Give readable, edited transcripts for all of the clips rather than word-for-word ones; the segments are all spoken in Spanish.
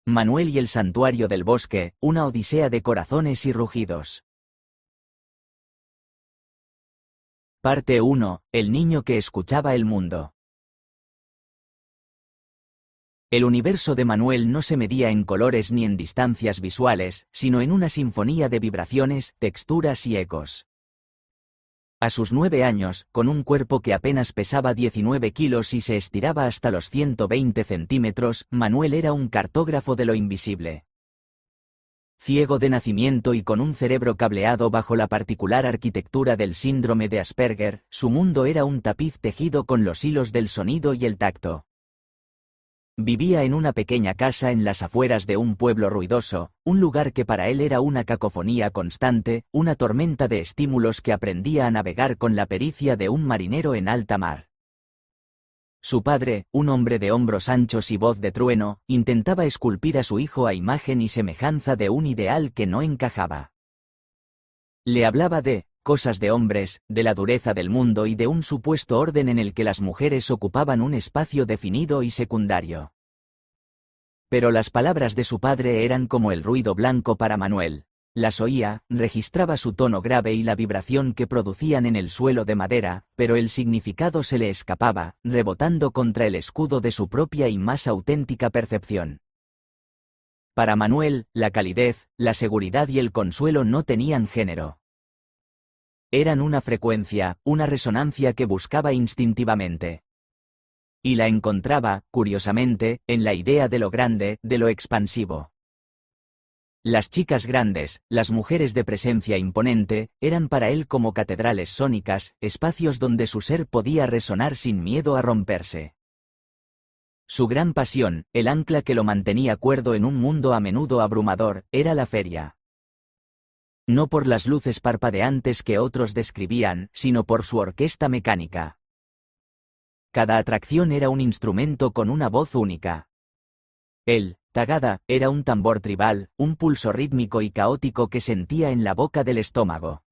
Manuel y el santuario del bosque, una odisea de corazones y rugidos. Parte 1. El niño que escuchaba el mundo. El universo de Manuel no se medía en colores ni en distancias visuales, sino en una sinfonía de vibraciones, texturas y ecos. A sus 9 años, con un cuerpo que apenas pesaba 19 kilos y se estiraba hasta los 120 centímetros, Manuel era un cartógrafo de lo invisible. Ciego de nacimiento y con un cerebro cableado bajo la particular arquitectura del síndrome de Asperger, su mundo era un tapiz tejido con los hilos del sonido y el tacto. Vivía en una pequeña casa en las afueras de un pueblo ruidoso, un lugar que para él era una cacofonía constante, una tormenta de estímulos que aprendía a navegar con la pericia de un marinero en alta mar. Su padre, un hombre de hombros anchos y voz de trueno, intentaba esculpir a su hijo a imagen y semejanza de un ideal que no encajaba. Le hablaba de cosas de hombres, de la dureza del mundo y de un supuesto orden en el que las mujeres ocupaban un espacio definido y secundario. Pero las palabras de su padre eran como el ruido blanco para Manuel. Las oía, registraba su tono grave y la vibración que producían en el suelo de madera, pero el significado se le escapaba, rebotando contra el escudo de su propia y más auténtica percepción. Para Manuel, la calidez, la seguridad y el consuelo no tenían género. Eran una frecuencia, una resonancia que buscaba instintivamente. Y la encontraba, curiosamente, en la idea de lo grande, de lo expansivo. Las chicas grandes, las mujeres de presencia imponente, eran para él como catedrales sónicas, espacios donde su ser podía resonar sin miedo a romperse. Su gran pasión, el ancla que lo mantenía cuerdo en un mundo a menudo abrumador, era la feria. No por las luces parpadeantes que otros describían, sino por su orquesta mecánica. Cada atracción era un instrumento con una voz única. El tagada era un tambor tribal, un pulso rítmico y caótico que sentía en la boca del estómago.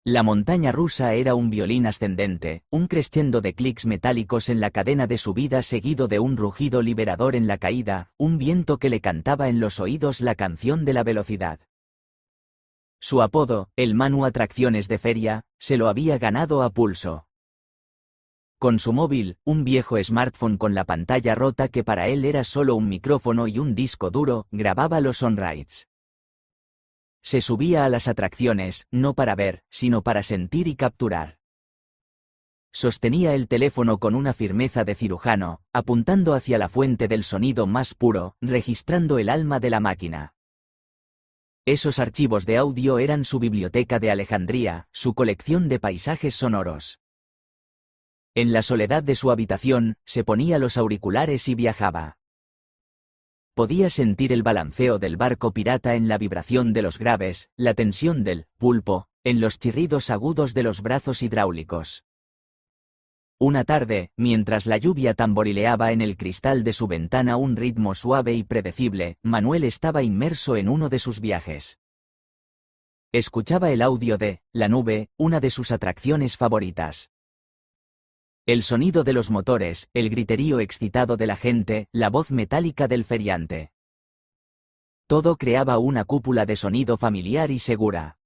La montaña rusa era un violín ascendente, un crescendo de clics metálicos en la cadena de subida seguido de un rugido liberador en la caída, un viento que le cantaba en los oídos la canción de la velocidad. Su apodo, el Manu Atracciones de Feria, se lo había ganado a pulso. Con su móvil, un viejo smartphone con la pantalla rota que para él era solo un micrófono y un disco duro, grababa los on-rides. Se subía a las atracciones, no para ver, sino para sentir y capturar. Sostenía el teléfono con una firmeza de cirujano, apuntando hacia la fuente del sonido más puro, registrando el alma de la máquina. Esos archivos de audio eran su biblioteca de Alejandría, su colección de paisajes sonoros. En la soledad de su habitación, se ponía los auriculares y viajaba. Podía sentir el balanceo del barco pirata en la vibración de los graves, la tensión del pulpo, en los chirridos agudos de los brazos hidráulicos. Una tarde, mientras la lluvia tamborileaba en el cristal de su ventana un ritmo suave y predecible, Manuel estaba inmerso en uno de sus viajes. Escuchaba el audio de la nube, una de sus atracciones favoritas. El sonido de los motores, el griterío excitado de la gente, la voz metálica del feriante. Todo creaba una cúpula de sonido familiar y segura.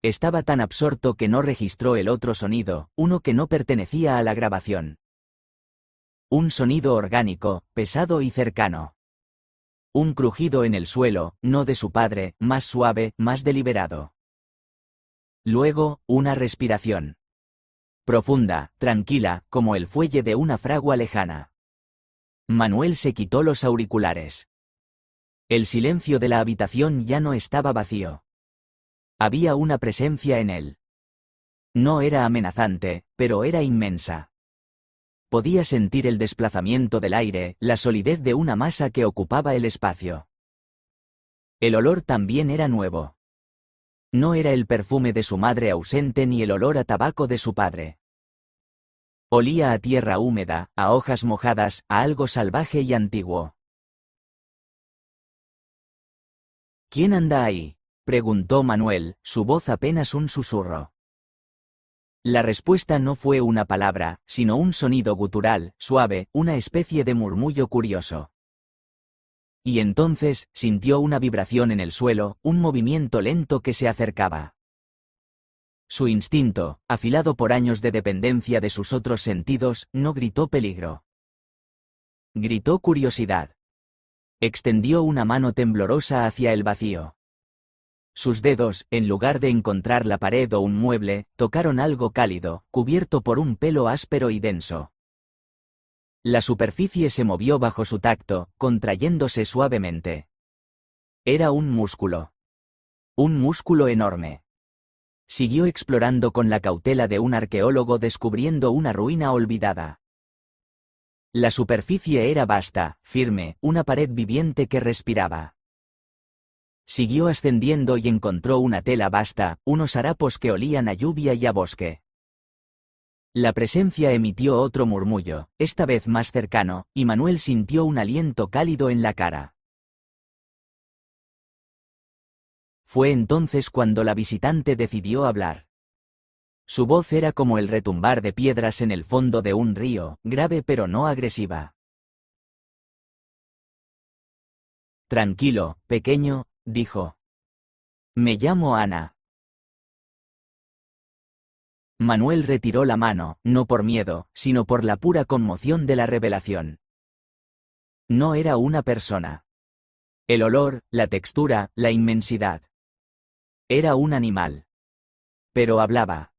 Estaba tan absorto que no registró el otro sonido, uno que no pertenecía a la grabación. Un sonido orgánico, pesado y cercano. Un crujido en el suelo, no de su padre, más suave, más deliberado. Luego, una respiración. Profunda, tranquila, como el fuelle de una fragua lejana. Manuel se quitó los auriculares. El silencio de la habitación ya no estaba vacío. Había una presencia en él. No era amenazante, pero era inmensa. Podía sentir el desplazamiento del aire, la solidez de una masa que ocupaba el espacio. El olor también era nuevo. No era el perfume de su madre ausente ni el olor a tabaco de su padre. Olía a tierra húmeda, a hojas mojadas, a algo salvaje y antiguo. ¿Quién anda ahí?, preguntó Manuel, su voz apenas un susurro. La respuesta no fue una palabra, sino un sonido gutural, suave, una especie de murmullo curioso. Y entonces, sintió una vibración en el suelo, un movimiento lento que se acercaba. Su instinto, afilado por años de dependencia de sus otros sentidos, no gritó peligro. Gritó curiosidad. Extendió una mano temblorosa hacia el vacío. Sus dedos, en lugar de encontrar la pared o un mueble, tocaron algo cálido, cubierto por un pelo áspero y denso. La superficie se movió bajo su tacto, contrayéndose suavemente. Era un músculo. Un músculo enorme. Siguió explorando con la cautela de un arqueólogo descubriendo una ruina olvidada. La superficie era vasta, firme, una pared viviente que respiraba. Siguió ascendiendo y encontró una tela vasta, unos harapos que olían a lluvia y a bosque. La presencia emitió otro murmullo, esta vez más cercano, y Manuel sintió un aliento cálido en la cara. Fue entonces cuando la visitante decidió hablar. Su voz era como el retumbar de piedras en el fondo de un río, grave pero no agresiva. Tranquilo, pequeño, dijo. Me llamo Ana. Manuel retiró la mano, no por miedo, sino por la pura conmoción de la revelación. No era una persona. El olor, la textura, la inmensidad. Era un animal. Pero hablaba.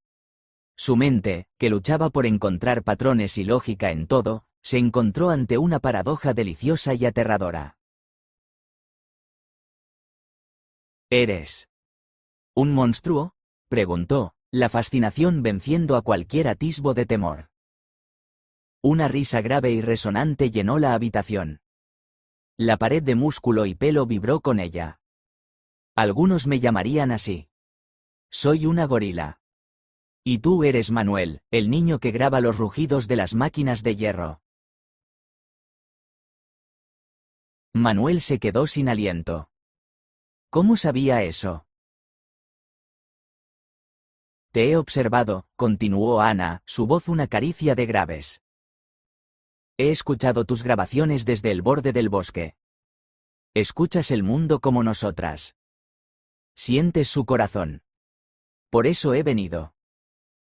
Su mente, que luchaba por encontrar patrones y lógica en todo, se encontró ante una paradoja deliciosa y aterradora. ¿Eres un monstruo?, preguntó, la fascinación venciendo a cualquier atisbo de temor. Una risa grave y resonante llenó la habitación. La pared de músculo y pelo vibró con ella. Algunos me llamarían así. Soy una gorila. Y tú eres Manuel, el niño que graba los rugidos de las máquinas de hierro. Manuel se quedó sin aliento. ¿Cómo sabía eso? Te he observado, continuó Ana, su voz una caricia de graves. He escuchado tus grabaciones desde el borde del bosque. Escuchas el mundo como nosotras. Sientes su corazón. Por eso he venido.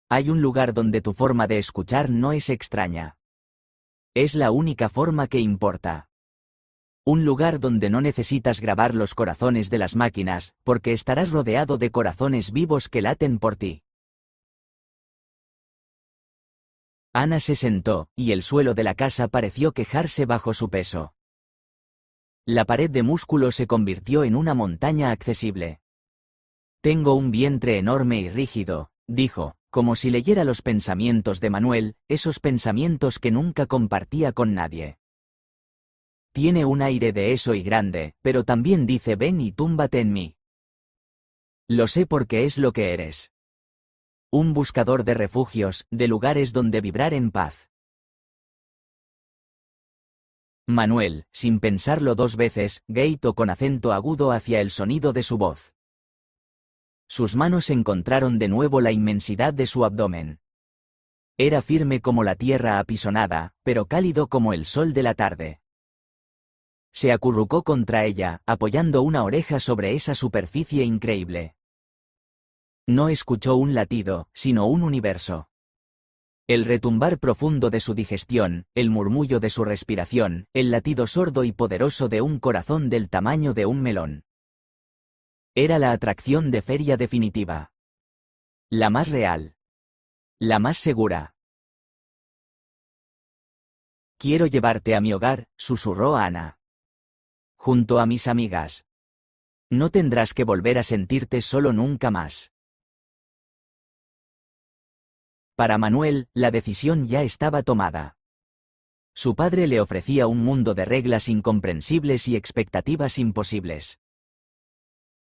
Hay un lugar donde tu forma de escuchar no es extraña. Es la única forma que importa. Un lugar donde no necesitas grabar los corazones de las máquinas, porque estarás rodeado de corazones vivos que laten por ti. Ana se sentó, y el suelo de la casa pareció quejarse bajo su peso. La pared de músculo se convirtió en una montaña accesible. Tengo un vientre enorme y rígido, dijo, como si leyera los pensamientos de Manuel, esos pensamientos que nunca compartía con nadie. Tiene un aire de eso y grande, pero también dice ven y túmbate en mí. Lo sé porque es lo que eres. Un buscador de refugios, de lugares donde vibrar en paz. Manuel, sin pensarlo dos veces, gritó con acento agudo hacia el sonido de su voz. Sus manos encontraron de nuevo la inmensidad de su abdomen. Era firme como la tierra apisonada, pero cálido como el sol de la tarde. Se acurrucó contra ella, apoyando una oreja sobre esa superficie increíble. No escuchó un latido, sino un universo. El retumbar profundo de su digestión, el murmullo de su respiración, el latido sordo y poderoso de un corazón del tamaño de un melón. Era la atracción de feria definitiva. La más real. La más segura. Quiero llevarte a mi hogar, susurró Ana. Junto a mis amigas. No tendrás que volver a sentirte solo nunca más. Para Manuel, la decisión ya estaba tomada. Su padre le ofrecía un mundo de reglas incomprensibles y expectativas imposibles.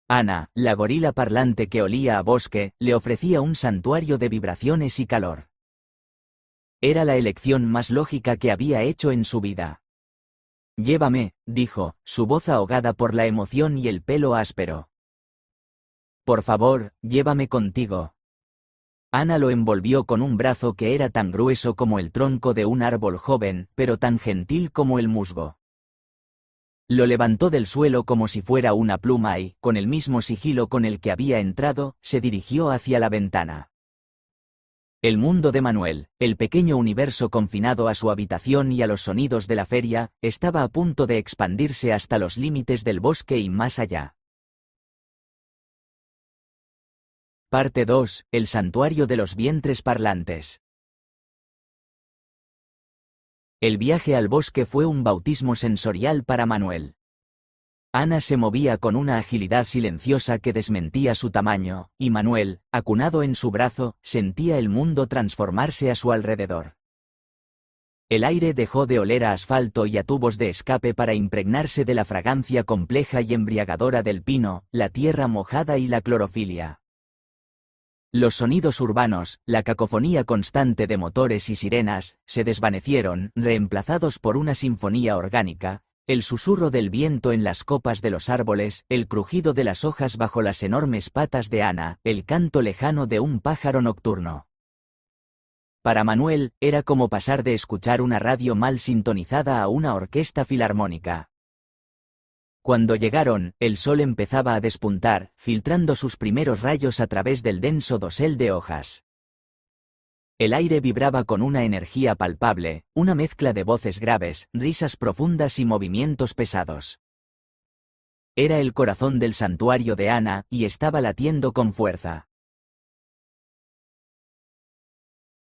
Ana, la gorila parlante que olía a bosque, le ofrecía un santuario de vibraciones y calor. Era la elección más lógica que había hecho en su vida. Llévame, dijo, su voz ahogada por la emoción y el pelo áspero. Por favor, llévame contigo. Ana lo envolvió con un brazo que era tan grueso como el tronco de un árbol joven, pero tan gentil como el musgo. Lo levantó del suelo como si fuera una pluma y, con el mismo sigilo con el que había entrado, se dirigió hacia la ventana. El mundo de Manuel, el pequeño universo confinado a su habitación y a los sonidos de la feria, estaba a punto de expandirse hasta los límites del bosque y más allá. Parte 2. El santuario de los vientres parlantes. El viaje al bosque fue un bautismo sensorial para Manuel. Ana se movía con una agilidad silenciosa que desmentía su tamaño, y Manuel, acunado en su brazo, sentía el mundo transformarse a su alrededor. El aire dejó de oler a asfalto y a tubos de escape para impregnarse de la fragancia compleja y embriagadora del pino, la tierra mojada y la clorofilia. Los sonidos urbanos, la cacofonía constante de motores y sirenas, se desvanecieron, reemplazados por una sinfonía orgánica, el susurro del viento en las copas de los árboles, el crujido de las hojas bajo las enormes patas de Ana, el canto lejano de un pájaro nocturno. Para Manuel, era como pasar de escuchar una radio mal sintonizada a una orquesta filarmónica. Cuando llegaron, el sol empezaba a despuntar, filtrando sus primeros rayos a través del denso dosel de hojas. El aire vibraba con una energía palpable, una mezcla de voces graves, risas profundas y movimientos pesados. Era el corazón del santuario de Ana, y estaba latiendo con fuerza.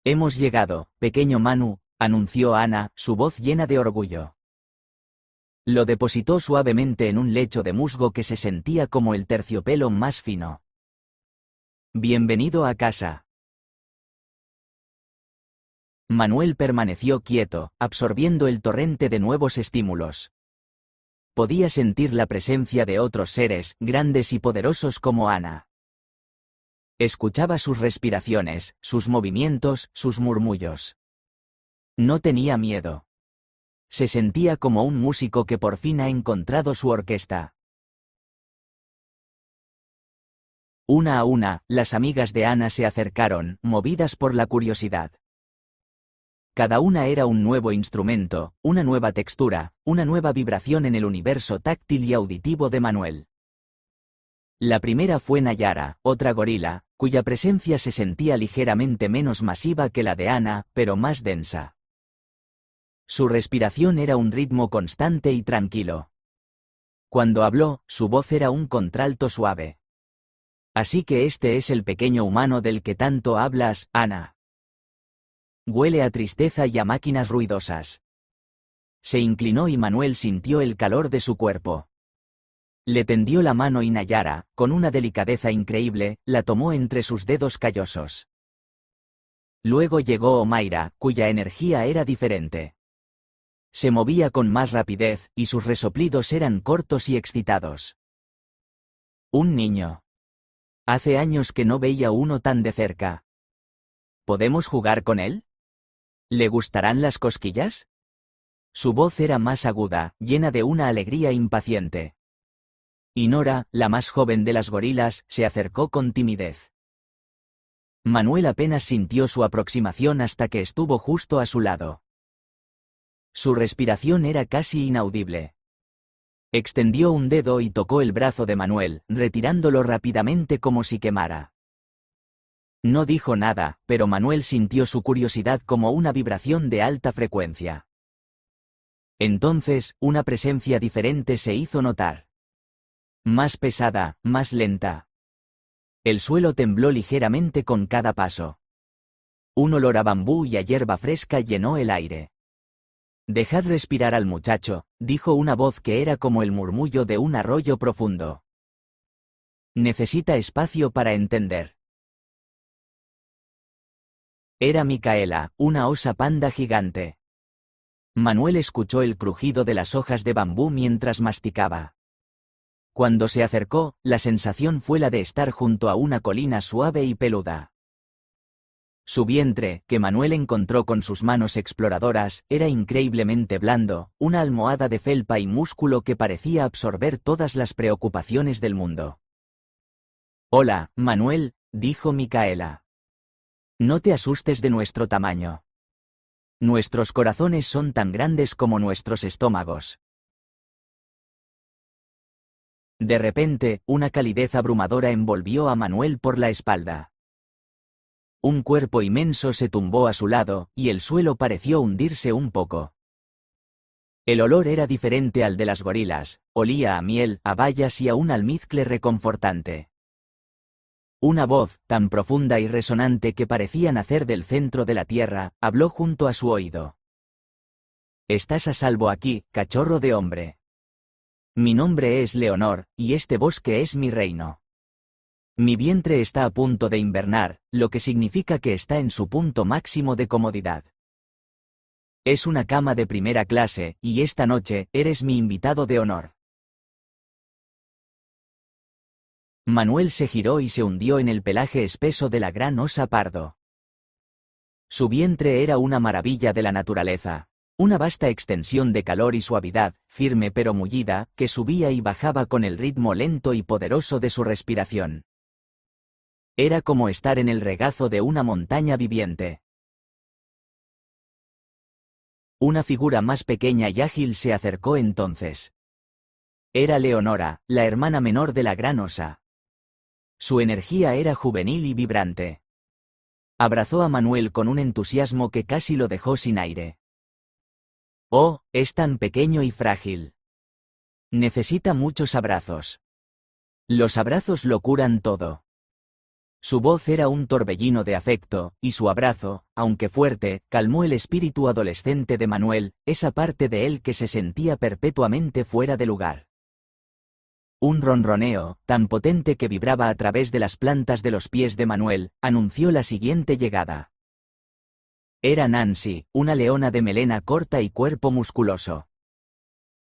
«Hemos llegado, pequeño Manu», anunció Ana, su voz llena de orgullo. Lo depositó suavemente en un lecho de musgo que se sentía como el terciopelo más fino. «Bienvenido a casa». Manuel permaneció quieto, absorbiendo el torrente de nuevos estímulos. Podía sentir la presencia de otros seres, grandes y poderosos como Ana. Escuchaba sus respiraciones, sus movimientos, sus murmullos. No tenía miedo. Se sentía como un músico que por fin ha encontrado su orquesta. Una a una, las amigas de Ana se acercaron, movidas por la curiosidad. Cada una era un nuevo instrumento, una nueva textura, una nueva vibración en el universo táctil y auditivo de Manuel. La primera fue Nayara, otra gorila, cuya presencia se sentía ligeramente menos masiva que la de Ana, pero más densa. Su respiración era un ritmo constante y tranquilo. Cuando habló, su voz era un contralto suave. «Así que este es el pequeño humano del que tanto hablas, Ana. Huele a tristeza y a máquinas ruidosas». Se inclinó y Manuel sintió el calor de su cuerpo. Le tendió la mano y Nayara, con una delicadeza increíble, la tomó entre sus dedos callosos. Luego llegó Omaira, cuya energía era diferente. Se movía con más rapidez, y sus resoplidos eran cortos y excitados. Un niño. Hace años que no veía uno tan de cerca. ¿Podemos jugar con él? ¿Le gustarán las cosquillas? Su voz era más aguda, llena de una alegría impaciente. Y Nora, la más joven de las gorilas, se acercó con timidez. Manuel apenas sintió su aproximación hasta que estuvo justo a su lado. Su respiración era casi inaudible. Extendió un dedo y tocó el brazo de Manuel, retirándolo rápidamente como si quemara. No dijo nada, pero Manuel sintió su curiosidad como una vibración de alta frecuencia. Entonces, una presencia diferente se hizo notar. Más pesada, más lenta. El suelo tembló ligeramente con cada paso. Un olor a bambú y a hierba fresca llenó el aire. «Dejad respirar al muchacho», dijo una voz que era como el murmullo de un arroyo profundo. «Necesita espacio para entender». Era Micaela, una osa panda gigante. Manuel escuchó el crujido de las hojas de bambú mientras masticaba. Cuando se acercó, la sensación fue la de estar junto a una colina suave y peluda. Su vientre, que Manuel encontró con sus manos exploradoras, era increíblemente blando, una almohada de felpa y músculo que parecía absorber todas las preocupaciones del mundo. «Hola, Manuel», dijo Micaela. «No te asustes de nuestro tamaño. Nuestros corazones son tan grandes como nuestros estómagos». De repente, una calidez abrumadora envolvió a Manuel por la espalda. Un cuerpo inmenso se tumbó a su lado, y el suelo pareció hundirse un poco. El olor era diferente al de las gorilas, olía a miel, a bayas y a un almizcle reconfortante. Una voz, tan profunda y resonante que parecía nacer del centro de la tierra, habló junto a su oído. «Estás a salvo aquí, cachorro de hombre. Mi nombre es Leonor, y este bosque es mi reino. Mi vientre está a punto de invernar, lo que significa que está en su punto máximo de comodidad. Es una cama de primera clase, y esta noche, eres mi invitado de honor». Manuel se giró y se hundió en el pelaje espeso de la gran osa pardo. Su vientre era una maravilla de la naturaleza, una vasta extensión de calor y suavidad, firme pero mullida, que subía y bajaba con el ritmo lento y poderoso de su respiración. Era como estar en el regazo de una montaña viviente. Una figura más pequeña y ágil se acercó entonces. Era Leonora, la hermana menor de la gran osa. Su energía era juvenil y vibrante. Abrazó a Manuel con un entusiasmo que casi lo dejó sin aire. «Oh, es tan pequeño y frágil. Necesita muchos abrazos. Los abrazos lo curan todo». Su voz era un torbellino de afecto, y su abrazo, aunque fuerte, calmó el espíritu adolescente de Manuel, esa parte de él que se sentía perpetuamente fuera de lugar. Un ronroneo, tan potente que vibraba a través de las plantas de los pies de Manuel, anunció la siguiente llegada. Era Nancy, una leona de melena corta y cuerpo musculoso.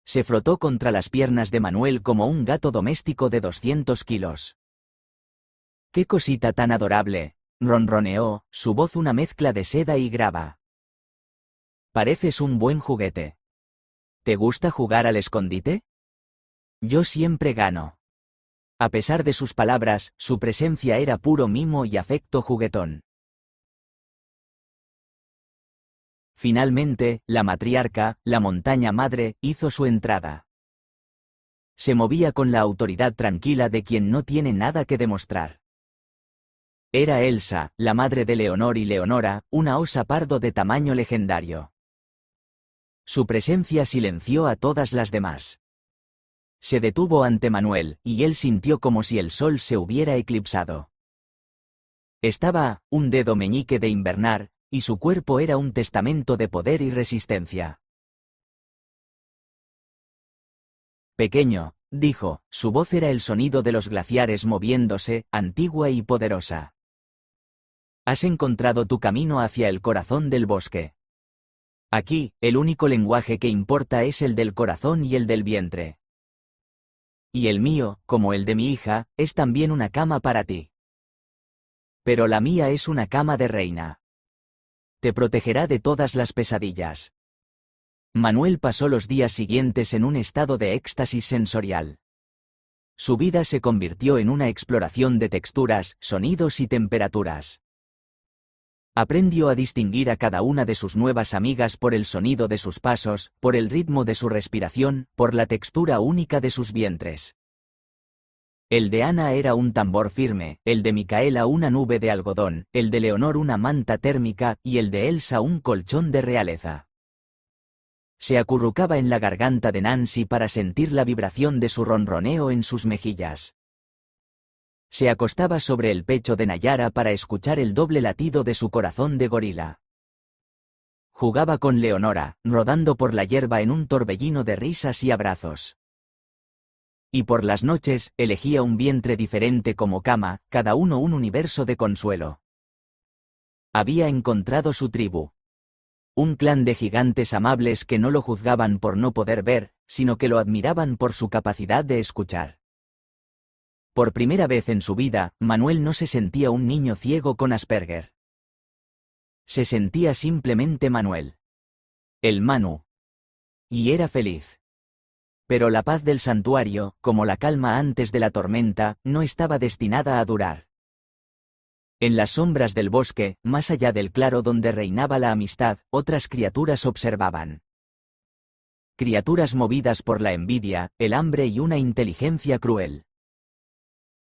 Se frotó contra las piernas de Manuel como un gato doméstico de 200 kilos. «¡Qué cosita tan adorable!», ronroneó, su voz una mezcla de seda y grava. «Pareces un buen juguete. ¿Te gusta jugar al escondite? Yo siempre gano». A pesar de sus palabras, su presencia era puro mimo y afecto juguetón. Finalmente, la matriarca, la montaña madre, hizo su entrada. Se movía con la autoridad tranquila de quien no tiene nada que demostrar. Era Elsa, la madre de Leonor y Leonora, una osa pardo de tamaño legendario. Su presencia silenció a todas las demás. Se detuvo ante Manuel, y él sintió como si el sol se hubiera eclipsado. Estaba a un dedo meñique de invernar, y su cuerpo era un testamento de poder y resistencia. «Pequeño», dijo, su voz era el sonido de los glaciares moviéndose, antigua y poderosa. «Has encontrado tu camino hacia el corazón del bosque. Aquí, el único lenguaje que importa es el del corazón y el del vientre. Y el mío, como el de mi hija, es también una cama para ti. Pero la mía es una cama de reina. Te protegerá de todas las pesadillas». Manuel pasó los días siguientes en un estado de éxtasis sensorial. Su vida se convirtió en una exploración de texturas, sonidos y temperaturas. Aprendió a distinguir a cada una de sus nuevas amigas por el sonido de sus pasos, por el ritmo de su respiración, por la textura única de sus vientres. El de Ana era un tambor firme, el de Micaela una nube de algodón, el de Leonor una manta térmica, y el de Elsa un colchón de realeza. Se acurrucaba en la garganta de Nancy para sentir la vibración de su ronroneo en sus mejillas. Se acostaba sobre el pecho de Nayara para escuchar el doble latido de su corazón de gorila. Jugaba con Leonora, rodando por la hierba en un torbellino de risas y abrazos. Y por las noches, elegía un vientre diferente como cama, cada uno un universo de consuelo. Había encontrado su tribu. Un clan de gigantes amables que no lo juzgaban por no poder ver, sino que lo admiraban por su capacidad de escuchar. Por primera vez en su vida, Manuel no se sentía un niño ciego con Asperger. Se sentía simplemente Manuel. El Manu. Y era feliz. Pero la paz del santuario, como la calma antes de la tormenta, no estaba destinada a durar. En las sombras del bosque, más allá del claro donde reinaba la amistad, otras criaturas observaban. criaturas movidas por la envidia, el hambre y una inteligencia cruel.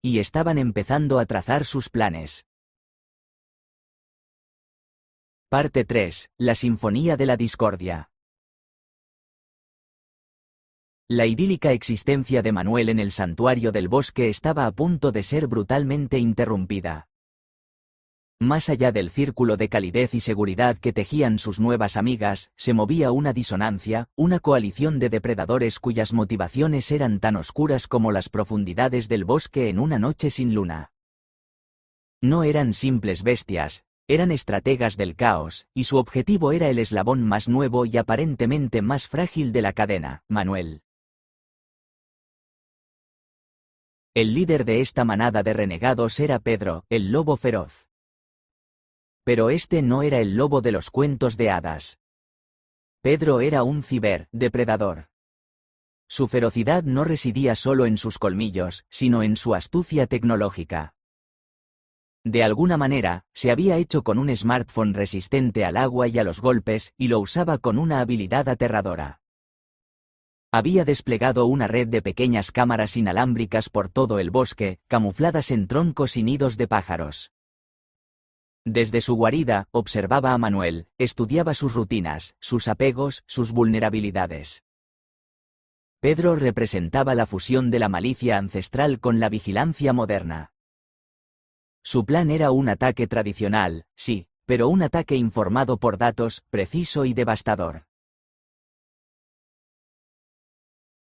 Y estaban empezando a trazar sus planes. Parte 3. La Sinfonía de la Discordia. La idílica existencia de Manuel en el santuario del bosque estaba a punto de ser brutalmente interrumpida. Más allá del círculo de calidez y seguridad que tejían sus nuevas amigas, se movía una disonancia, una coalición de depredadores cuyas motivaciones eran tan oscuras como las profundidades del bosque en una noche sin luna. No eran simples bestias, eran estrategas del caos, y su objetivo era el eslabón más nuevo y aparentemente más frágil de la cadena, Manuel. El líder de esta manada de renegados era Pedro, el lobo feroz. Pero este no era el lobo de los cuentos de hadas. Pedro era un depredador. Su ferocidad no residía solo en sus colmillos, sino en su astucia tecnológica. De alguna manera, se había hecho con un smartphone resistente al agua y a los golpes, y lo usaba con una habilidad aterradora. Había desplegado una red de pequeñas cámaras inalámbricas por todo el bosque, camufladas en troncos y nidos de pájaros. Desde su guarida, observaba a Manuel, estudiaba sus rutinas, sus apegos, sus vulnerabilidades. Pedro representaba la fusión de la malicia ancestral con la vigilancia moderna. Su plan era un ataque tradicional, sí, pero un ataque informado por datos, preciso y devastador.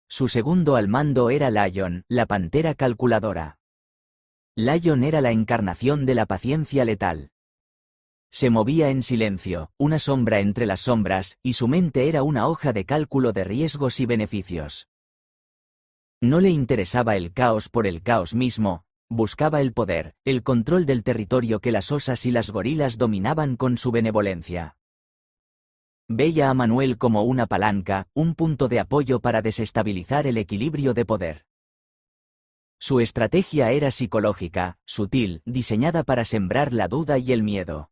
Su segundo al mando era Lion, la pantera calculadora. Lion era la encarnación de la paciencia letal. Se movía en silencio, una sombra entre las sombras, y su mente era una hoja de cálculo de riesgos y beneficios. No le interesaba el caos por el caos mismo, buscaba el poder, el control del territorio que las osas y las gorilas dominaban con su benevolencia. Veía a Manuel como una palanca, un punto de apoyo para desestabilizar el equilibrio de poder. Su estrategia era psicológica, sutil, diseñada para sembrar la duda y el miedo.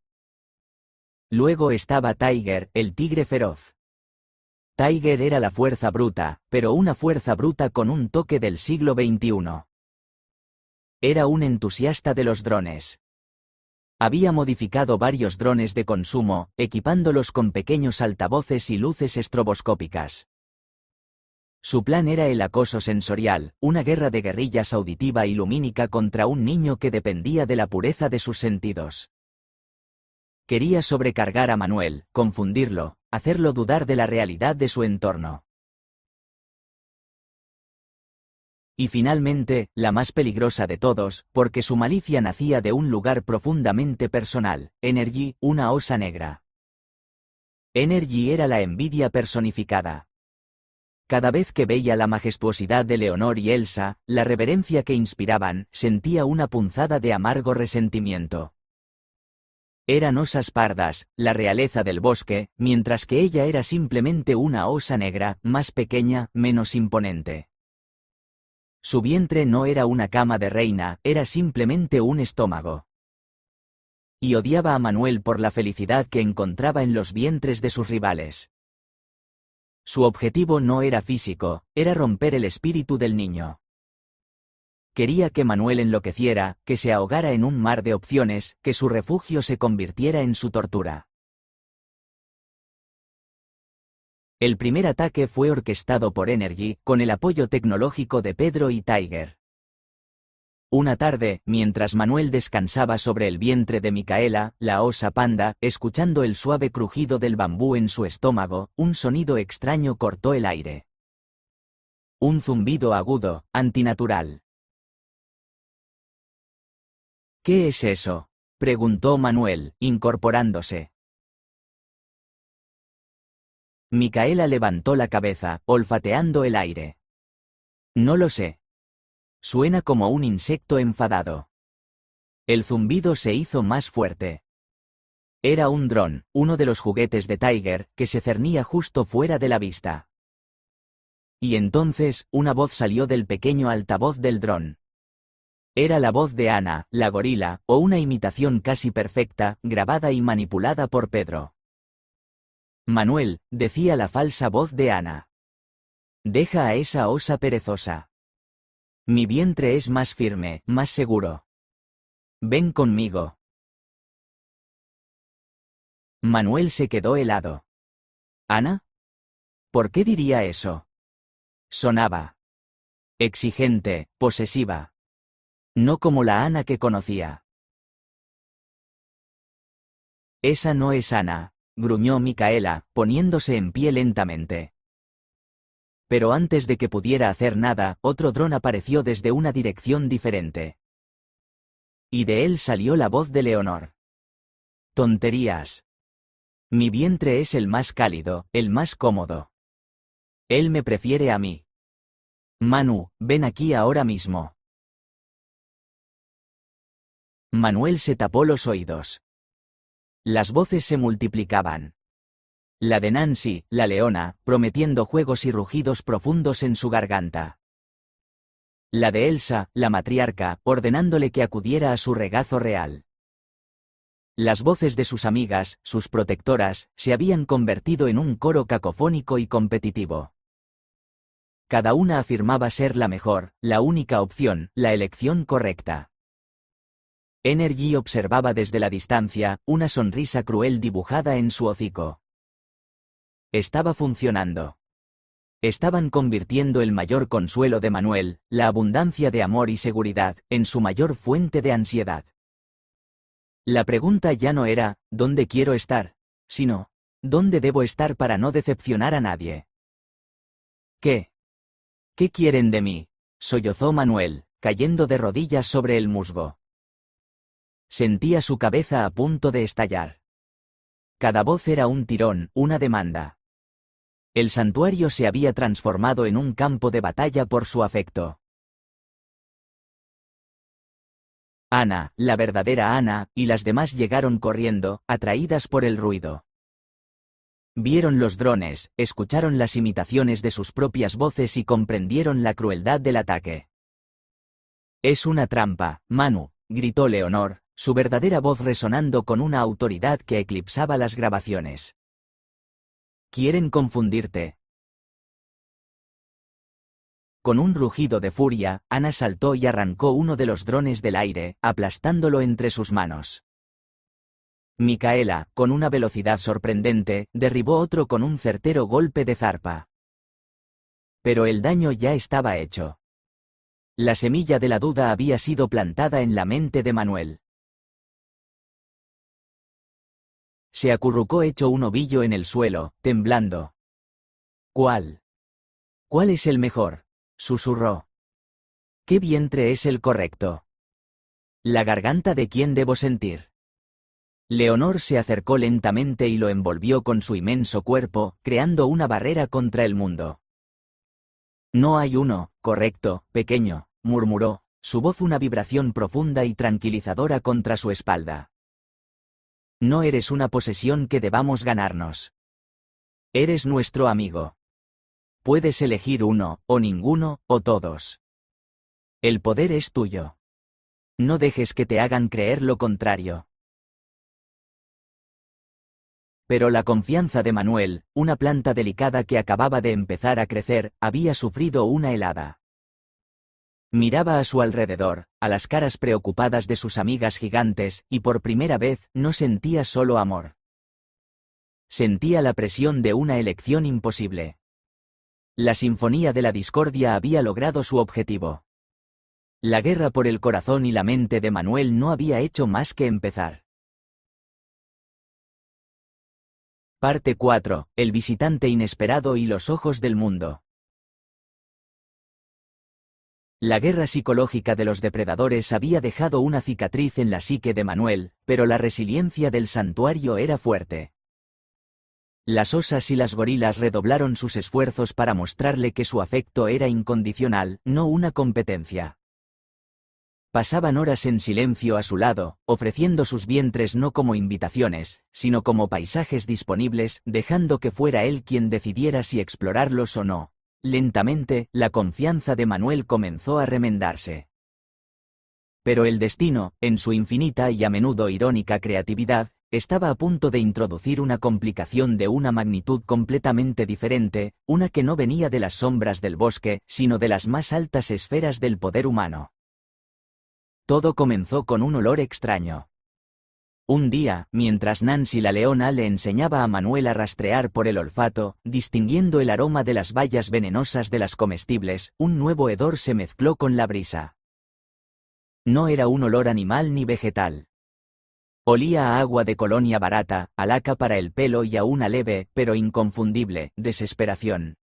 Luego estaba Tiger, el tigre feroz. Tiger era la fuerza bruta, pero una fuerza bruta con un toque del siglo XXI. Era un entusiasta de los drones. Había modificado varios drones de consumo, equipándolos con pequeños altavoces y luces estroboscópicas. Su plan era el acoso sensorial, una guerra de guerrillas auditiva y lumínica contra un niño que dependía de la pureza de sus sentidos. Quería sobrecargar a Manuel, confundirlo, hacerlo dudar de la realidad de su entorno. Y finalmente, la más peligrosa de todos, porque su malicia nacía de un lugar profundamente personal, Energy, una osa negra. Energy era la envidia personificada. Cada vez que veía la majestuosidad de Leonor y Elsa, la reverencia que inspiraban, sentía una punzada de amargo resentimiento. Eran osas pardas, la realeza del bosque, mientras que ella era simplemente una osa negra, más pequeña, menos imponente. Su vientre no era una cama de reina, era simplemente un estómago. Y odiaba a Manuel por la felicidad que encontraba en los vientres de sus rivales. Su objetivo no era físico, era romper el espíritu del niño. Quería que Manuel enloqueciera, que se ahogara en un mar de opciones, que su refugio se convirtiera en su tortura. El primer ataque fue orquestado por Energy, con el apoyo tecnológico de Pedro y Tiger. Una tarde, mientras Manuel descansaba sobre el vientre de Micaela, la osa panda, escuchando el suave crujido del bambú en su estómago, un sonido extraño cortó el aire. Un zumbido agudo, antinatural. ¿Qué es eso?, preguntó Manuel, incorporándose. Micaela levantó la cabeza, olfateando el aire. No lo sé. Suena como un insecto enfadado. El zumbido se hizo más fuerte. Era un dron, uno de los juguetes de Tiger, que se cernía justo fuera de la vista. Y entonces, una voz salió del pequeño altavoz del dron. Era la voz de Ana, la gorila, o una imitación casi perfecta, grabada y manipulada por Pedro. Manuel, decía la falsa voz de Ana. Deja a esa osa perezosa. Mi vientre es más firme, más seguro. Ven conmigo. Manuel se quedó helado. ¿Ana? ¿Por qué diría eso? Sonaba exigente, posesiva. No como la Ana que conocía. Esa no es Ana, gruñó Micaela, poniéndose en pie lentamente. Pero antes de que pudiera hacer nada, otro dron apareció desde una dirección diferente. Y de él salió la voz de Leonor. Tonterías. Mi vientre es el más cálido, el más cómodo. Él me prefiere a mí. Manu, ven aquí ahora mismo. Manuel se tapó los oídos. Las voces se multiplicaban. La de Nancy, la leona, prometiendo juegos y rugidos profundos en su garganta. La de Elsa, la matriarca, ordenándole que acudiera a su regazo real. Las voces de sus amigas, sus protectoras, se habían convertido en un coro cacofónico y competitivo. Cada una afirmaba ser la mejor, la única opción, la elección correcta. Energy observaba desde la distancia, una sonrisa cruel dibujada en su hocico. Estaba funcionando. Estaban convirtiendo el mayor consuelo de Manuel, la abundancia de amor y seguridad, en su mayor fuente de ansiedad. La pregunta ya no era, ¿dónde quiero estar?, sino, ¿dónde debo estar para no decepcionar a nadie? ¿Qué? ¿Qué quieren de mí?, sollozó Manuel, cayendo de rodillas sobre el musgo. Sentía su cabeza a punto de estallar. Cada voz era un tirón, una demanda. El santuario se había transformado en un campo de batalla por su afecto. Ana, la verdadera Ana, y las demás llegaron corriendo, atraídas por el ruido. Vieron los drones, escucharon las imitaciones de sus propias voces y comprendieron la crueldad del ataque. Es una trampa, Manu, gritó Leonor, su verdadera voz resonando con una autoridad que eclipsaba las grabaciones. Quieren confundirte. Con un rugido de furia, Ana saltó y arrancó uno de los drones del aire, aplastándolo entre sus manos. Micaela, con una velocidad sorprendente, derribó otro con un certero golpe de zarpa. Pero el daño ya estaba hecho. La semilla de la duda había sido plantada en la mente de Manuel. Se acurrucó hecho un ovillo en el suelo, temblando. ¿Cuál? ¿Cuál es el mejor?, susurró. ¿Qué vientre es el correcto? ¿La garganta de quién debo sentir? Leonor se acercó lentamente y lo envolvió con su inmenso cuerpo, creando una barrera contra el mundo. No hay uno, correcto, pequeño, murmuró, su voz una vibración profunda y tranquilizadora contra su espalda. No eres una posesión que debamos ganarnos. Eres nuestro amigo. Puedes elegir uno, o ninguno, o todos. El poder es tuyo. No dejes que te hagan creer lo contrario. Pero la confianza de Manuel, una planta delicada que acababa de empezar a crecer, había sufrido una helada. Miraba a su alrededor, a las caras preocupadas de sus amigas gigantes, y por primera vez, no sentía solo amor. Sentía la presión de una elección imposible. La sinfonía de la discordia había logrado su objetivo. La guerra por el corazón y la mente de Manuel no había hecho más que empezar. Parte 4. El visitante inesperado y los ojos del mundo. La guerra psicológica de los depredadores había dejado una cicatriz en la psique de Manuel, pero la resiliencia del santuario era fuerte. Las osas y las gorilas redoblaron sus esfuerzos para mostrarle que su afecto era incondicional, no una competencia. Pasaban horas en silencio a su lado, ofreciendo sus vientres no como invitaciones, sino como paisajes disponibles, dejando que fuera él quien decidiera si explorarlos o no. Lentamente, la confianza de Manuel comenzó a remendarse. Pero el destino, en su infinita y a menudo irónica creatividad, estaba a punto de introducir una complicación de una magnitud completamente diferente, una que no venía de las sombras del bosque, sino de las más altas esferas del poder humano. Todo comenzó con un olor extraño. Un día, mientras Nancy la leona le enseñaba a Manuel a rastrear por el olfato, distinguiendo el aroma de las bayas venenosas de las comestibles, un nuevo hedor se mezcló con la brisa. No era un olor animal ni vegetal. Olía a agua de colonia barata, a laca para el pelo y a una leve, pero inconfundible, desesperación.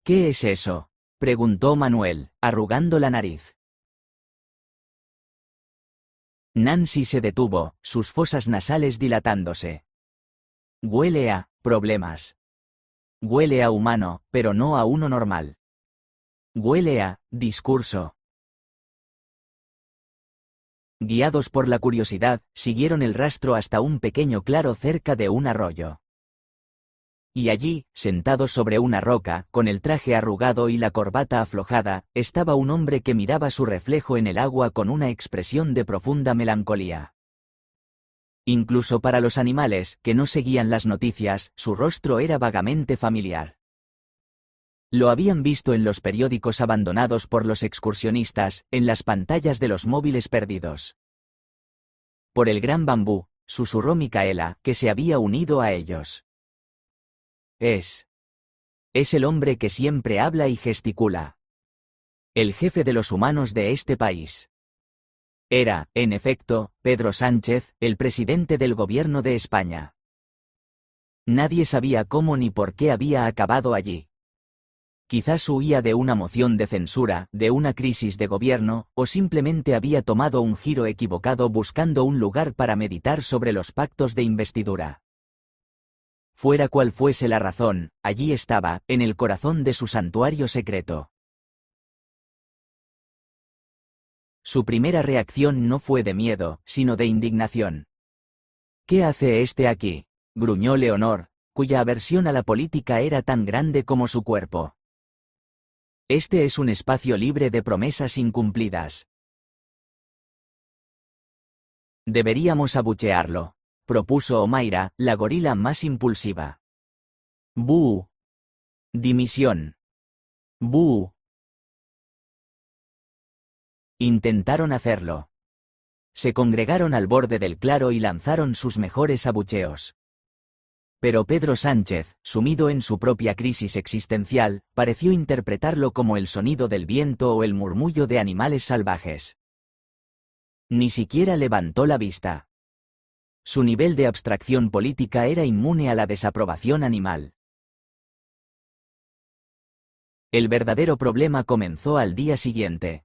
¿Qué es eso?, preguntó Manuel, arrugando la nariz. Nancy se detuvo, sus fosas nasales dilatándose. Huele a problemas. Huele a humano, pero no a uno normal. Huele a discurso. Guiados por la curiosidad, siguieron el rastro hasta un pequeño claro cerca de un arroyo. Y allí, sentado sobre una roca, con el traje arrugado y la corbata aflojada, estaba un hombre que miraba su reflejo en el agua con una expresión de profunda melancolía. Incluso para los animales, que no seguían las noticias, su rostro era vagamente familiar. Lo habían visto en los periódicos abandonados por los excursionistas, en las pantallas de los móviles perdidos. Por el gran bambú, susurró Micaela, que se había unido a ellos. Es el hombre que siempre habla y gesticula. El jefe de los humanos de este país. Era, en efecto, Pedro Sánchez, el presidente del gobierno de España. Nadie sabía cómo ni por qué había acabado allí. Quizás huía de una moción de censura, de una crisis de gobierno, o simplemente había tomado un giro equivocado buscando un lugar para meditar sobre los pactos de investidura. Fuera cual fuese la razón, allí estaba, en el corazón de su santuario secreto. Su primera reacción no fue de miedo, sino de indignación. ¿Qué hace este aquí?, gruñó Leonor, cuya aversión a la política era tan grande como su cuerpo. Este es un espacio libre de promesas incumplidas. Deberíamos abuchearlo, propuso Omaira, la gorila más impulsiva. ¡Bú! Dimisión. ¡Bú! Intentaron hacerlo. Se congregaron al borde del claro y lanzaron sus mejores abucheos. Pero Pedro Sánchez, sumido en su propia crisis existencial, pareció interpretarlo como el sonido del viento o el murmullo de animales salvajes. Ni siquiera levantó la vista. Su nivel de abstracción política era inmune a la desaprobación animal. El verdadero problema comenzó al día siguiente.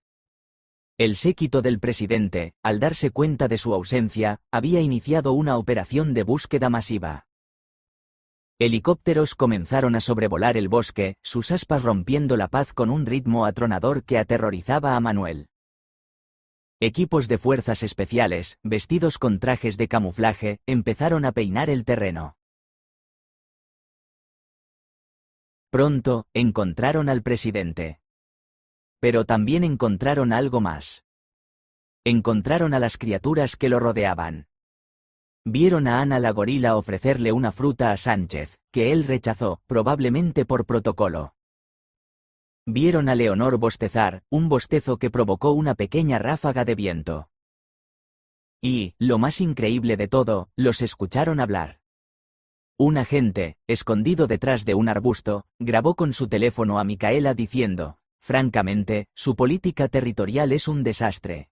El séquito del presidente, al darse cuenta de su ausencia, había iniciado una operación de búsqueda masiva. Helicópteros comenzaron a sobrevolar el bosque, sus aspas rompiendo la paz con un ritmo atronador que aterrorizaba a Manuel. Equipos de fuerzas especiales, vestidos con trajes de camuflaje, empezaron a peinar el terreno. Pronto, encontraron al presidente. Pero también encontraron algo más. Encontraron a las criaturas que lo rodeaban. Vieron a Ana la gorila ofrecerle una fruta a Sánchez, que él rechazó, probablemente por protocolo. Vieron a Leonor bostezar, un bostezo que provocó una pequeña ráfaga de viento. Y, lo más increíble de todo, los escucharon hablar. Un agente, escondido detrás de un arbusto, grabó con su teléfono a Micaela diciendo: francamente, su política territorial es un desastre.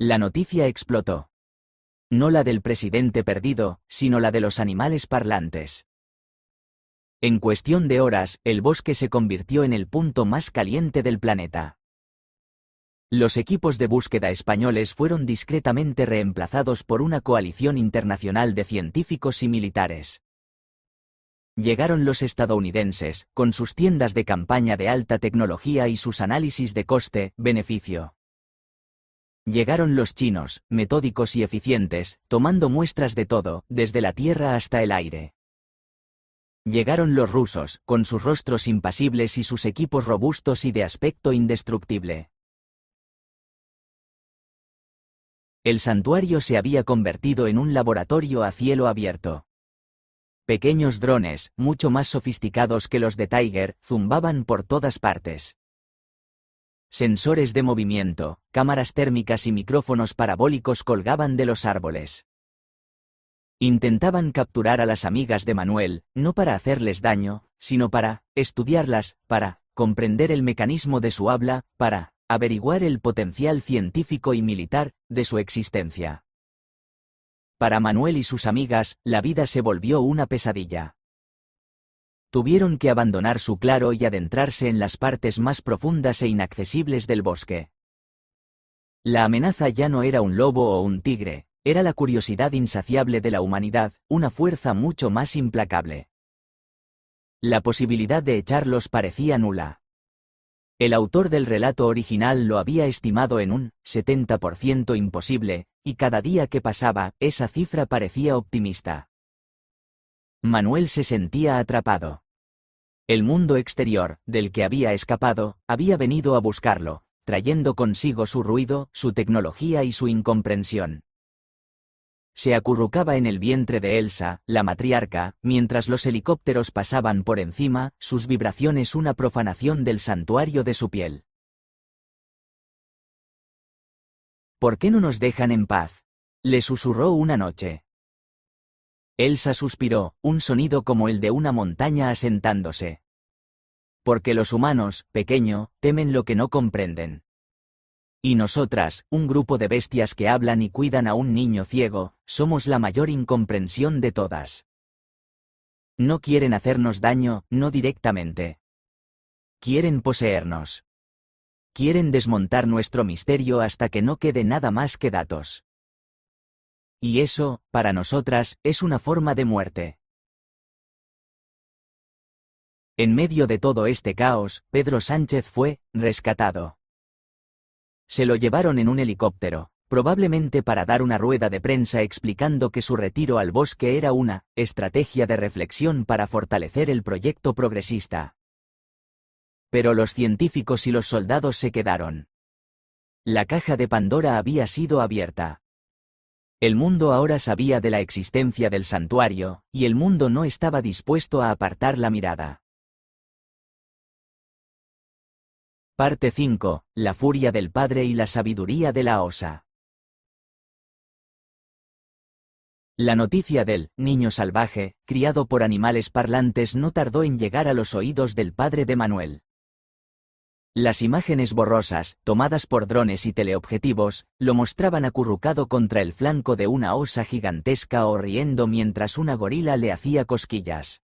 La noticia explotó. No la del presidente perdido, sino la de los animales parlantes. En cuestión de horas, el bosque se convirtió en el punto más caliente del planeta. Los equipos de búsqueda españoles fueron discretamente reemplazados por una coalición internacional de científicos y militares. Llegaron los estadounidenses, con sus tiendas de campaña de alta tecnología y sus análisis de coste-beneficio. Llegaron los chinos, metódicos y eficientes, tomando muestras de todo, desde la tierra hasta el aire. Llegaron los rusos, con sus rostros impasibles y sus equipos robustos y de aspecto indestructible. El santuario se había convertido en un laboratorio a cielo abierto. Pequeños drones, mucho más sofisticados que los de Tiger, zumbaban por todas partes. Sensores de movimiento, cámaras térmicas y micrófonos parabólicos colgaban de los árboles. Intentaban capturar a las amigas de Manuel, no para hacerles daño, sino para estudiarlas, para comprender el mecanismo de su habla, para averiguar el potencial científico y militar de su existencia. Para Manuel y sus amigas, la vida se volvió una pesadilla. Tuvieron que abandonar su claro y adentrarse en las partes más profundas e inaccesibles del bosque. La amenaza ya no era un lobo o un tigre, era la curiosidad insaciable de la humanidad, una fuerza mucho más implacable. La posibilidad de echarlos parecía nula. El autor del relato original lo había estimado en un 70% imposible, y cada día que pasaba, esa cifra parecía optimista. Manuel se sentía atrapado. El mundo exterior, del que había escapado, había venido a buscarlo, trayendo consigo su ruido, su tecnología y su incomprensión. Se acurrucaba en el vientre de Elsa, la matriarca, mientras los helicópteros pasaban por encima, sus vibraciones una profanación del santuario de su piel. ¿Por qué no nos dejan en paz?, le susurró una noche. Elsa suspiró, un sonido como el de una montaña asentándose. Porque los humanos, pequeño, temen lo que no comprenden. Y nosotras, un grupo de bestias que hablan y cuidan a un niño ciego, somos la mayor incomprensión de todas. No quieren hacernos daño, no directamente. Quieren poseernos. Quieren desmontar nuestro misterio hasta que no quede nada más que datos. Y eso, para nosotras, es una forma de muerte. En medio de todo este caos, Pedro Sánchez fue rescatado. Se lo llevaron en un helicóptero, probablemente para dar una rueda de prensa explicando que su retiro al bosque era una estrategia de reflexión para fortalecer el proyecto progresista. Pero los científicos y los soldados se quedaron. La caja de Pandora había sido abierta. El mundo ahora sabía de la existencia del santuario, y el mundo no estaba dispuesto a apartar la mirada. Parte 5. La furia del padre y la sabiduría de la osa. La noticia del niño salvaje, criado por animales parlantes, no tardó en llegar a los oídos del padre de Manuel. Las imágenes borrosas, tomadas por drones y teleobjetivos, lo mostraban acurrucado contra el flanco de una osa gigantesca o riendo mientras una gorila le hacía cosquillas.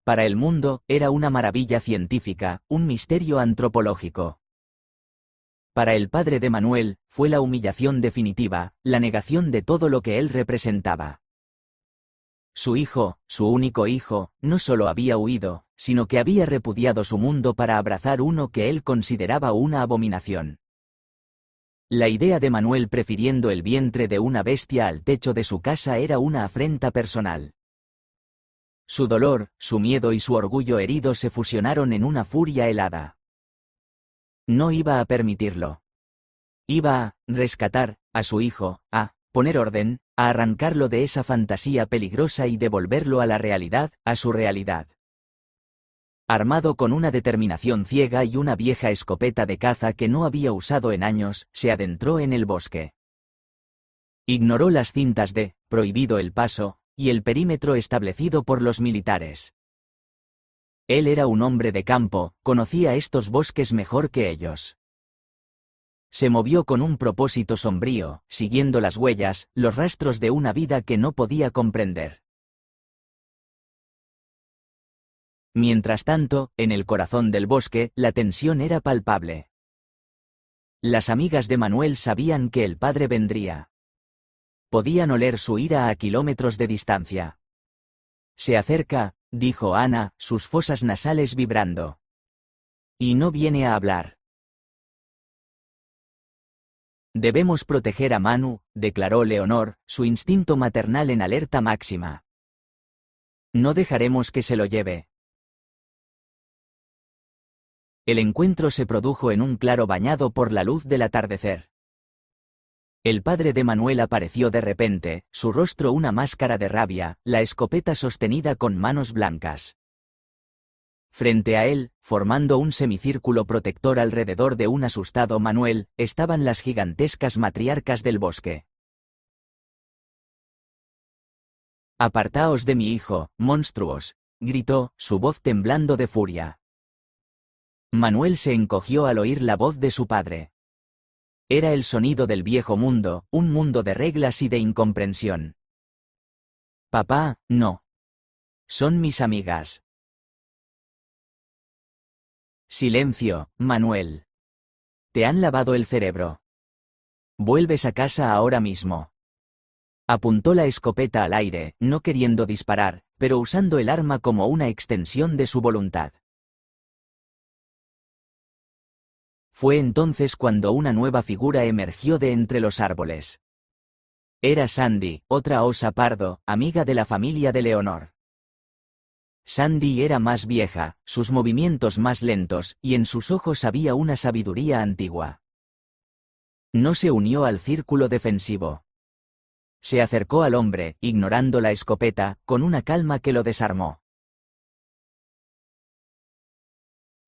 Para el mundo, era una maravilla científica, un misterio antropológico. Para el padre de Manuel, fue la humillación definitiva, la negación de todo lo que él representaba. Su hijo, su único hijo, no solo había huido, sino que había repudiado su mundo para abrazar uno que él consideraba una abominación. La idea de Manuel prefiriendo el vientre de una bestia al techo de su casa era una afrenta personal. Su dolor, su miedo y su orgullo herido se fusionaron en una furia helada. No iba a permitirlo. Iba a rescatar a su hijo, a poner orden, a arrancarlo de esa fantasía peligrosa y devolverlo a la realidad, a su realidad. Armado con una determinación ciega y una vieja escopeta de caza que no había usado en años, se adentró en el bosque. Ignoró las cintas de prohibido el paso y el perímetro establecido por los militares. Él era un hombre de campo, conocía estos bosques mejor que ellos. Se movió con un propósito sombrío, siguiendo las huellas, los rastros de una vida que no podía comprender. Mientras tanto, en el corazón del bosque, la tensión era palpable. Las amigas de Manuel sabían que el padre vendría. Podían oler su ira a kilómetros de distancia. Se acerca, dijo Ana, sus fosas nasales vibrando. Y no viene a hablar. Debemos proteger a Manu, declaró Leonor, su instinto maternal en alerta máxima. No dejaremos que se lo lleve. El encuentro se produjo en un claro bañado por la luz del atardecer. El padre de Manuel apareció de repente, su rostro una máscara de rabia, la escopeta sostenida con manos blancas. Frente a él, formando un semicírculo protector alrededor de un asustado Manuel, estaban las gigantescas matriarcas del bosque. «Apartaos de mi hijo, monstruos», gritó, su voz temblando de furia. Manuel se encogió al oír la voz de su padre. Era el sonido del viejo mundo, un mundo de reglas y de incomprensión. «Papá, no. Son mis amigas». «Silencio, Manuel. Te han lavado el cerebro. Vuelves a casa ahora mismo». Apuntó la escopeta al aire, no queriendo disparar, pero usando el arma como una extensión de su voluntad. Fue entonces cuando una nueva figura emergió de entre los árboles. Era Sandy, otra osa pardo, amiga de la familia de Leonor. Sandy era más vieja, sus movimientos más lentos, y en sus ojos había una sabiduría antigua. No se unió al círculo defensivo. Se acercó al hombre, ignorando la escopeta, con una calma que lo desarmó.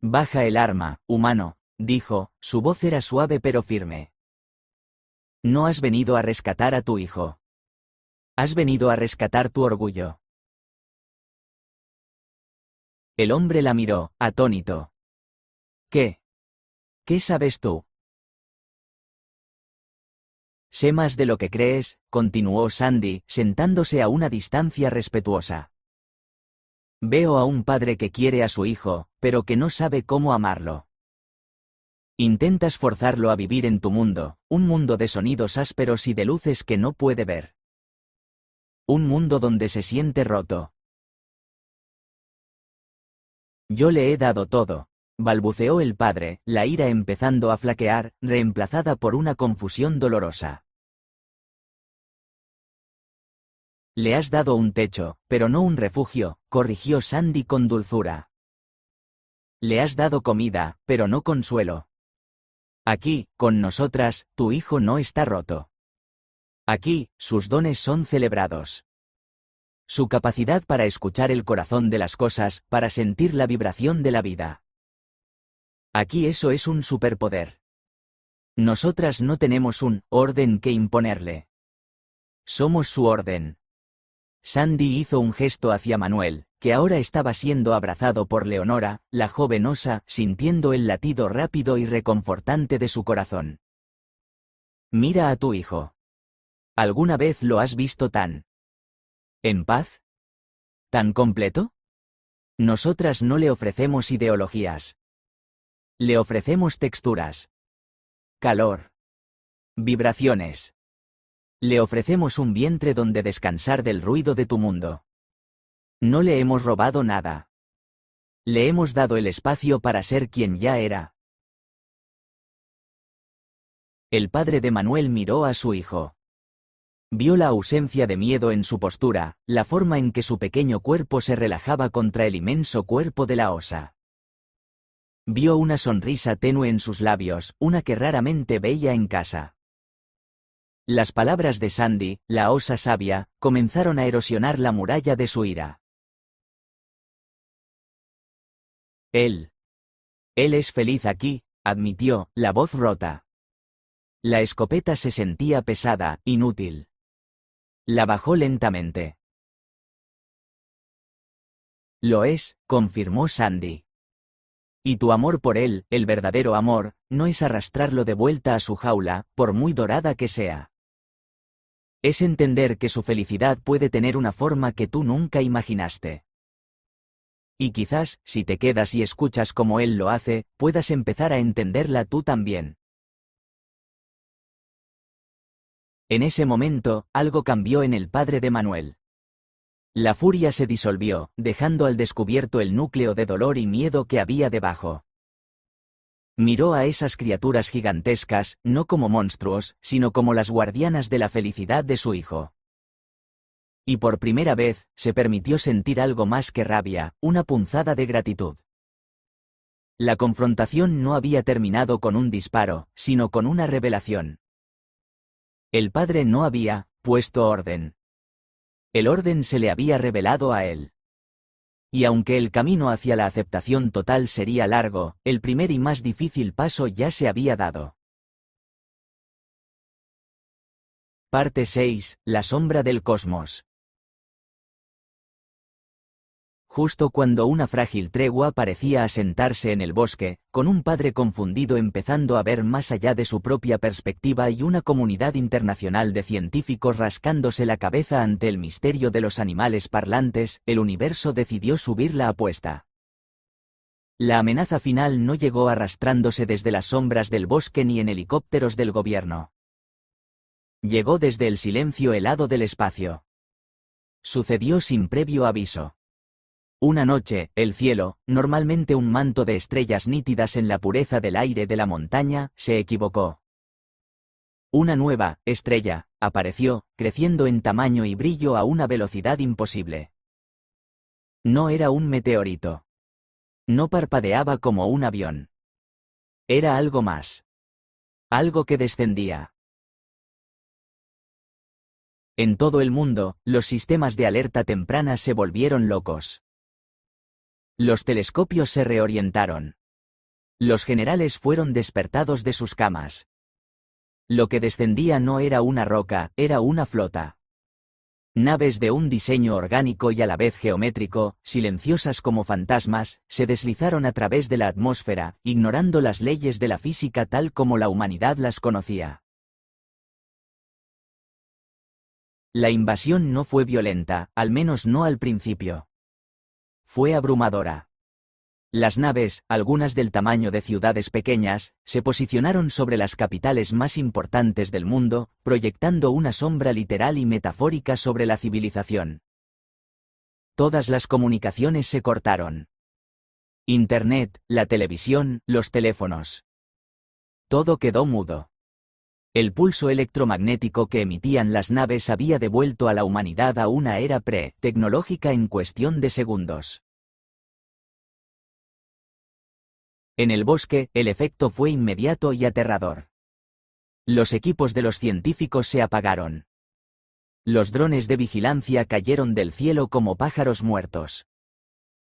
«Baja el arma, humano», dijo, su voz era suave pero firme. «No has venido a rescatar a tu hijo. Has venido a rescatar tu orgullo». El hombre la miró, atónito. «¿Qué? ¿Qué sabes tú?» «Sé más de lo que crees», continuó Sandy, sentándose a una distancia respetuosa. «Veo a un padre que quiere a su hijo, pero que no sabe cómo amarlo. Intentas forzarlo a vivir en tu mundo, un mundo de sonidos ásperos y de luces que no puede ver. Un mundo donde se siente roto». «Yo le he dado todo», balbuceó el padre, la ira empezando a flaquear, reemplazada por una confusión dolorosa. «Le has dado un techo, pero no un refugio», corrigió Sandy con dulzura. «Le has dado comida, pero no consuelo. Aquí, con nosotras, tu hijo no está roto. Aquí, sus dones son celebrados. Su capacidad para escuchar el corazón de las cosas, para sentir la vibración de la vida. Aquí eso es un superpoder. Nosotras no tenemos un orden que imponerle. Somos su orden». Sandy hizo un gesto hacia Manuel, que ahora estaba siendo abrazado por Leonora, la joven osa, sintiendo el latido rápido y reconfortante de su corazón. «Mira a tu hijo. ¿Alguna vez lo has visto tan en paz? ¿Tan completo? Nosotras no le ofrecemos ideologías. Le ofrecemos texturas. Calor. Vibraciones. Le ofrecemos un vientre donde descansar del ruido de tu mundo. No le hemos robado nada. Le hemos dado el espacio para ser quien ya era». El padre de Manuel miró a su hijo. Vio la ausencia de miedo en su postura, la forma en que su pequeño cuerpo se relajaba contra el inmenso cuerpo de la osa. Vio una sonrisa tenue en sus labios, una que raramente veía en casa. Las palabras de Sandy, la osa sabia, comenzaron a erosionar la muralla de su ira. Él es feliz aquí», admitió, la voz rota. La escopeta se sentía pesada, inútil. La bajó lentamente. «Lo es», confirmó Sandy. «Y tu amor por él, el verdadero amor, no es arrastrarlo de vuelta a su jaula, por muy dorada que sea. Es entender que su felicidad puede tener una forma que tú nunca imaginaste. Y quizás, si te quedas y escuchas como él lo hace, puedas empezar a entenderla tú también». En ese momento, algo cambió en el padre de Manuel. La furia se disolvió, dejando al descubierto el núcleo de dolor y miedo que había debajo. Miró a esas criaturas gigantescas, no como monstruos, sino como las guardianas de la felicidad de su hijo. Y por primera vez, se permitió sentir algo más que rabia, una punzada de gratitud. La confrontación no había terminado con un disparo, sino con una revelación. El padre no había puesto orden. El orden se le había revelado a él. Y aunque el camino hacia la aceptación total sería largo, el primer y más difícil paso ya se había dado. Parte 6. La sombra del cosmos. Justo cuando una frágil tregua parecía asentarse en el bosque, con un padre confundido empezando a ver más allá de su propia perspectiva y una comunidad internacional de científicos rascándose la cabeza ante el misterio de los animales parlantes, el universo decidió subir la apuesta. La amenaza final no llegó arrastrándose desde las sombras del bosque ni en helicópteros del gobierno. Llegó desde el silencio helado del espacio. Sucedió sin previo aviso. Una noche, el cielo, normalmente un manto de estrellas nítidas en la pureza del aire de la montaña, se equivocó. Una nueva estrella apareció, creciendo en tamaño y brillo a una velocidad imposible. No era un meteorito. No parpadeaba como un avión. Era algo más. Algo que descendía. En todo el mundo, los sistemas de alerta temprana se volvieron locos. Los telescopios se reorientaron. Los generales fueron despertados de sus camas. Lo que descendía no era una roca, era una flota. Naves de un diseño orgánico y a la vez geométrico, silenciosas como fantasmas, se deslizaron a través de la atmósfera, ignorando las leyes de la física tal como la humanidad las conocía. La invasión no fue violenta, al menos no al principio. Fue abrumadora. Las naves, algunas del tamaño de ciudades pequeñas, se posicionaron sobre las capitales más importantes del mundo, proyectando una sombra literal y metafórica sobre la civilización. Todas las comunicaciones se cortaron. Internet, la televisión, los teléfonos. Todo quedó mudo. El pulso electromagnético que emitían las naves había devuelto a la humanidad a una era pre-tecnológica en cuestión de segundos. En el bosque, el efecto fue inmediato y aterrador. Los equipos de los científicos se apagaron. Los drones de vigilancia cayeron del cielo como pájaros muertos.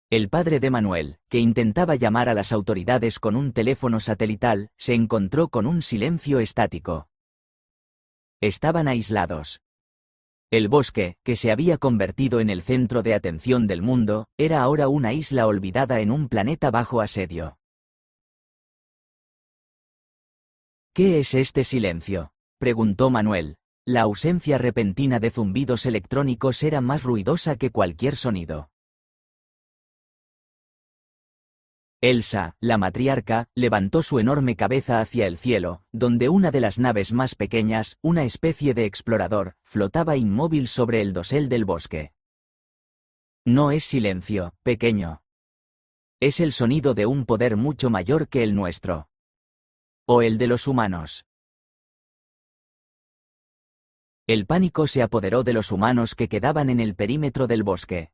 El padre de Manuel, que intentaba llamar a las autoridades con un teléfono satelital, se encontró con un silencio estático. Estaban aislados. El bosque, que se había convertido en el centro de atención del mundo, era ahora una isla olvidada en un planeta bajo asedio. ¿Qué es este silencio?, preguntó Manuel. La ausencia repentina de zumbidos electrónicos era más ruidosa que cualquier sonido. Elsa, la matriarca, levantó su enorme cabeza hacia el cielo, donde una de las naves más pequeñas, una especie de explorador, flotaba inmóvil sobre el dosel del bosque. No es silencio, pequeño. Es el sonido de un poder mucho mayor que el nuestro. O el de los humanos. El pánico se apoderó de los humanos que quedaban en el perímetro del bosque.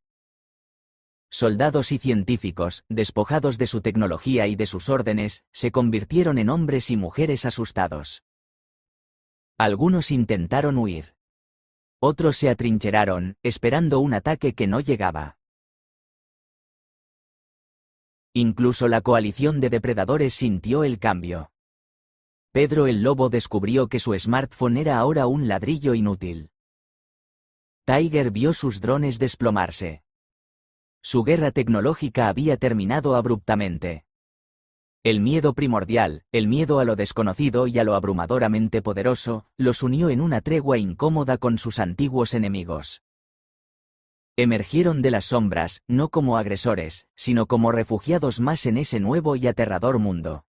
Soldados y científicos, despojados de su tecnología y de sus órdenes, se convirtieron en hombres y mujeres asustados. Algunos intentaron huir. Otros se atrincheraron, esperando un ataque que no llegaba. Incluso la coalición de depredadores sintió el cambio. Pedro el Lobo descubrió que su smartphone era ahora un ladrillo inútil. Tiger vio sus drones desplomarse. Su guerra tecnológica había terminado abruptamente. El miedo primordial, el miedo a lo desconocido y a lo abrumadoramente poderoso, los unió en una tregua incómoda con sus antiguos enemigos. Emergieron de las sombras, no como agresores, sino como refugiados más en ese nuevo y aterrador mundo.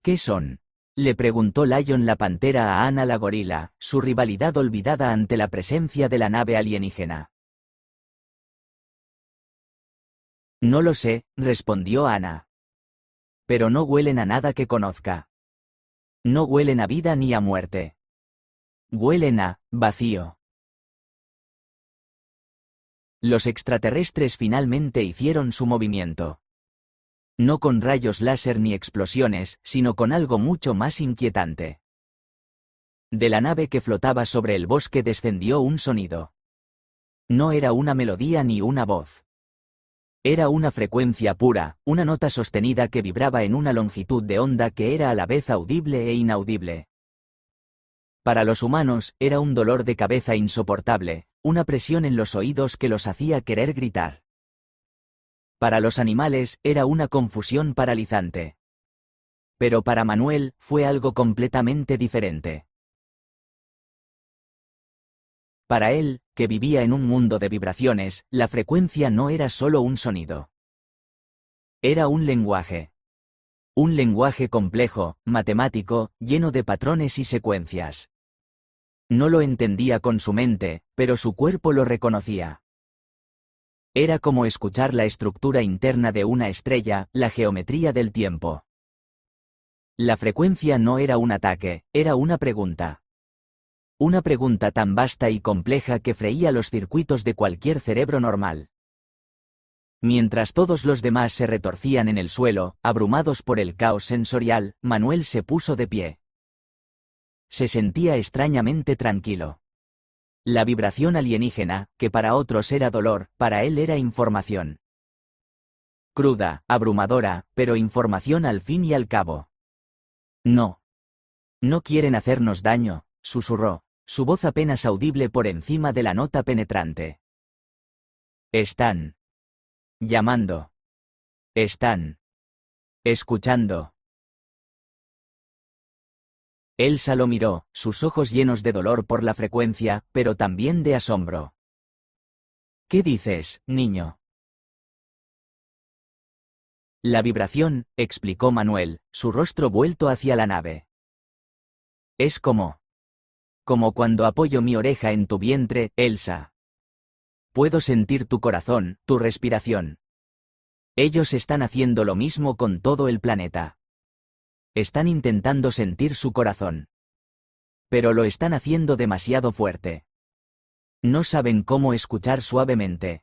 ¿Qué son?, le preguntó Lion la pantera a Ana la gorila, su rivalidad olvidada ante la presencia de la nave alienígena. No lo sé, respondió Ana. Pero no huelen a nada que conozca. No huelen a vida ni a muerte. Huelen a vacío. Los extraterrestres finalmente hicieron su movimiento. No con rayos láser ni explosiones, sino con algo mucho más inquietante. De la nave que flotaba sobre el bosque descendió un sonido. No era una melodía ni una voz. Era una frecuencia pura, una nota sostenida que vibraba en una longitud de onda que era a la vez audible e inaudible. Para los humanos, era un dolor de cabeza insoportable, una presión en los oídos que los hacía querer gritar. Para los animales, era una confusión paralizante. Pero para Manuel, fue algo completamente diferente. Para él, que vivía en un mundo de vibraciones, la frecuencia no era solo un sonido. Era un lenguaje. Un lenguaje complejo, matemático, lleno de patrones y secuencias. No lo entendía con su mente, pero su cuerpo lo reconocía. Era como escuchar la estructura interna de una estrella, la geometría del tiempo. La frecuencia no era un ataque, era una pregunta. Una pregunta tan vasta y compleja que freía los circuitos de cualquier cerebro normal. Mientras todos los demás se retorcían en el suelo, abrumados por el caos sensorial, Manuel se puso de pie. Se sentía extrañamente tranquilo. La vibración alienígena, que para otros era dolor, para él era información. Cruda, abrumadora, pero información al fin y al cabo. No. No quieren hacernos daño, susurró, su voz apenas audible por encima de la nota penetrante. Están llamando. Están escuchando. Elsa lo miró, sus ojos llenos de dolor por la frecuencia, pero también de asombro. ¿Qué dices, niño? La vibración, explicó Manuel, su rostro vuelto hacia la nave. Es como cuando apoyo mi oreja en tu vientre, Elsa. Puedo sentir tu corazón, tu respiración. Ellos están haciendo lo mismo con todo el planeta. Están intentando sentir su corazón. Pero lo están haciendo demasiado fuerte. No saben cómo escuchar suavemente.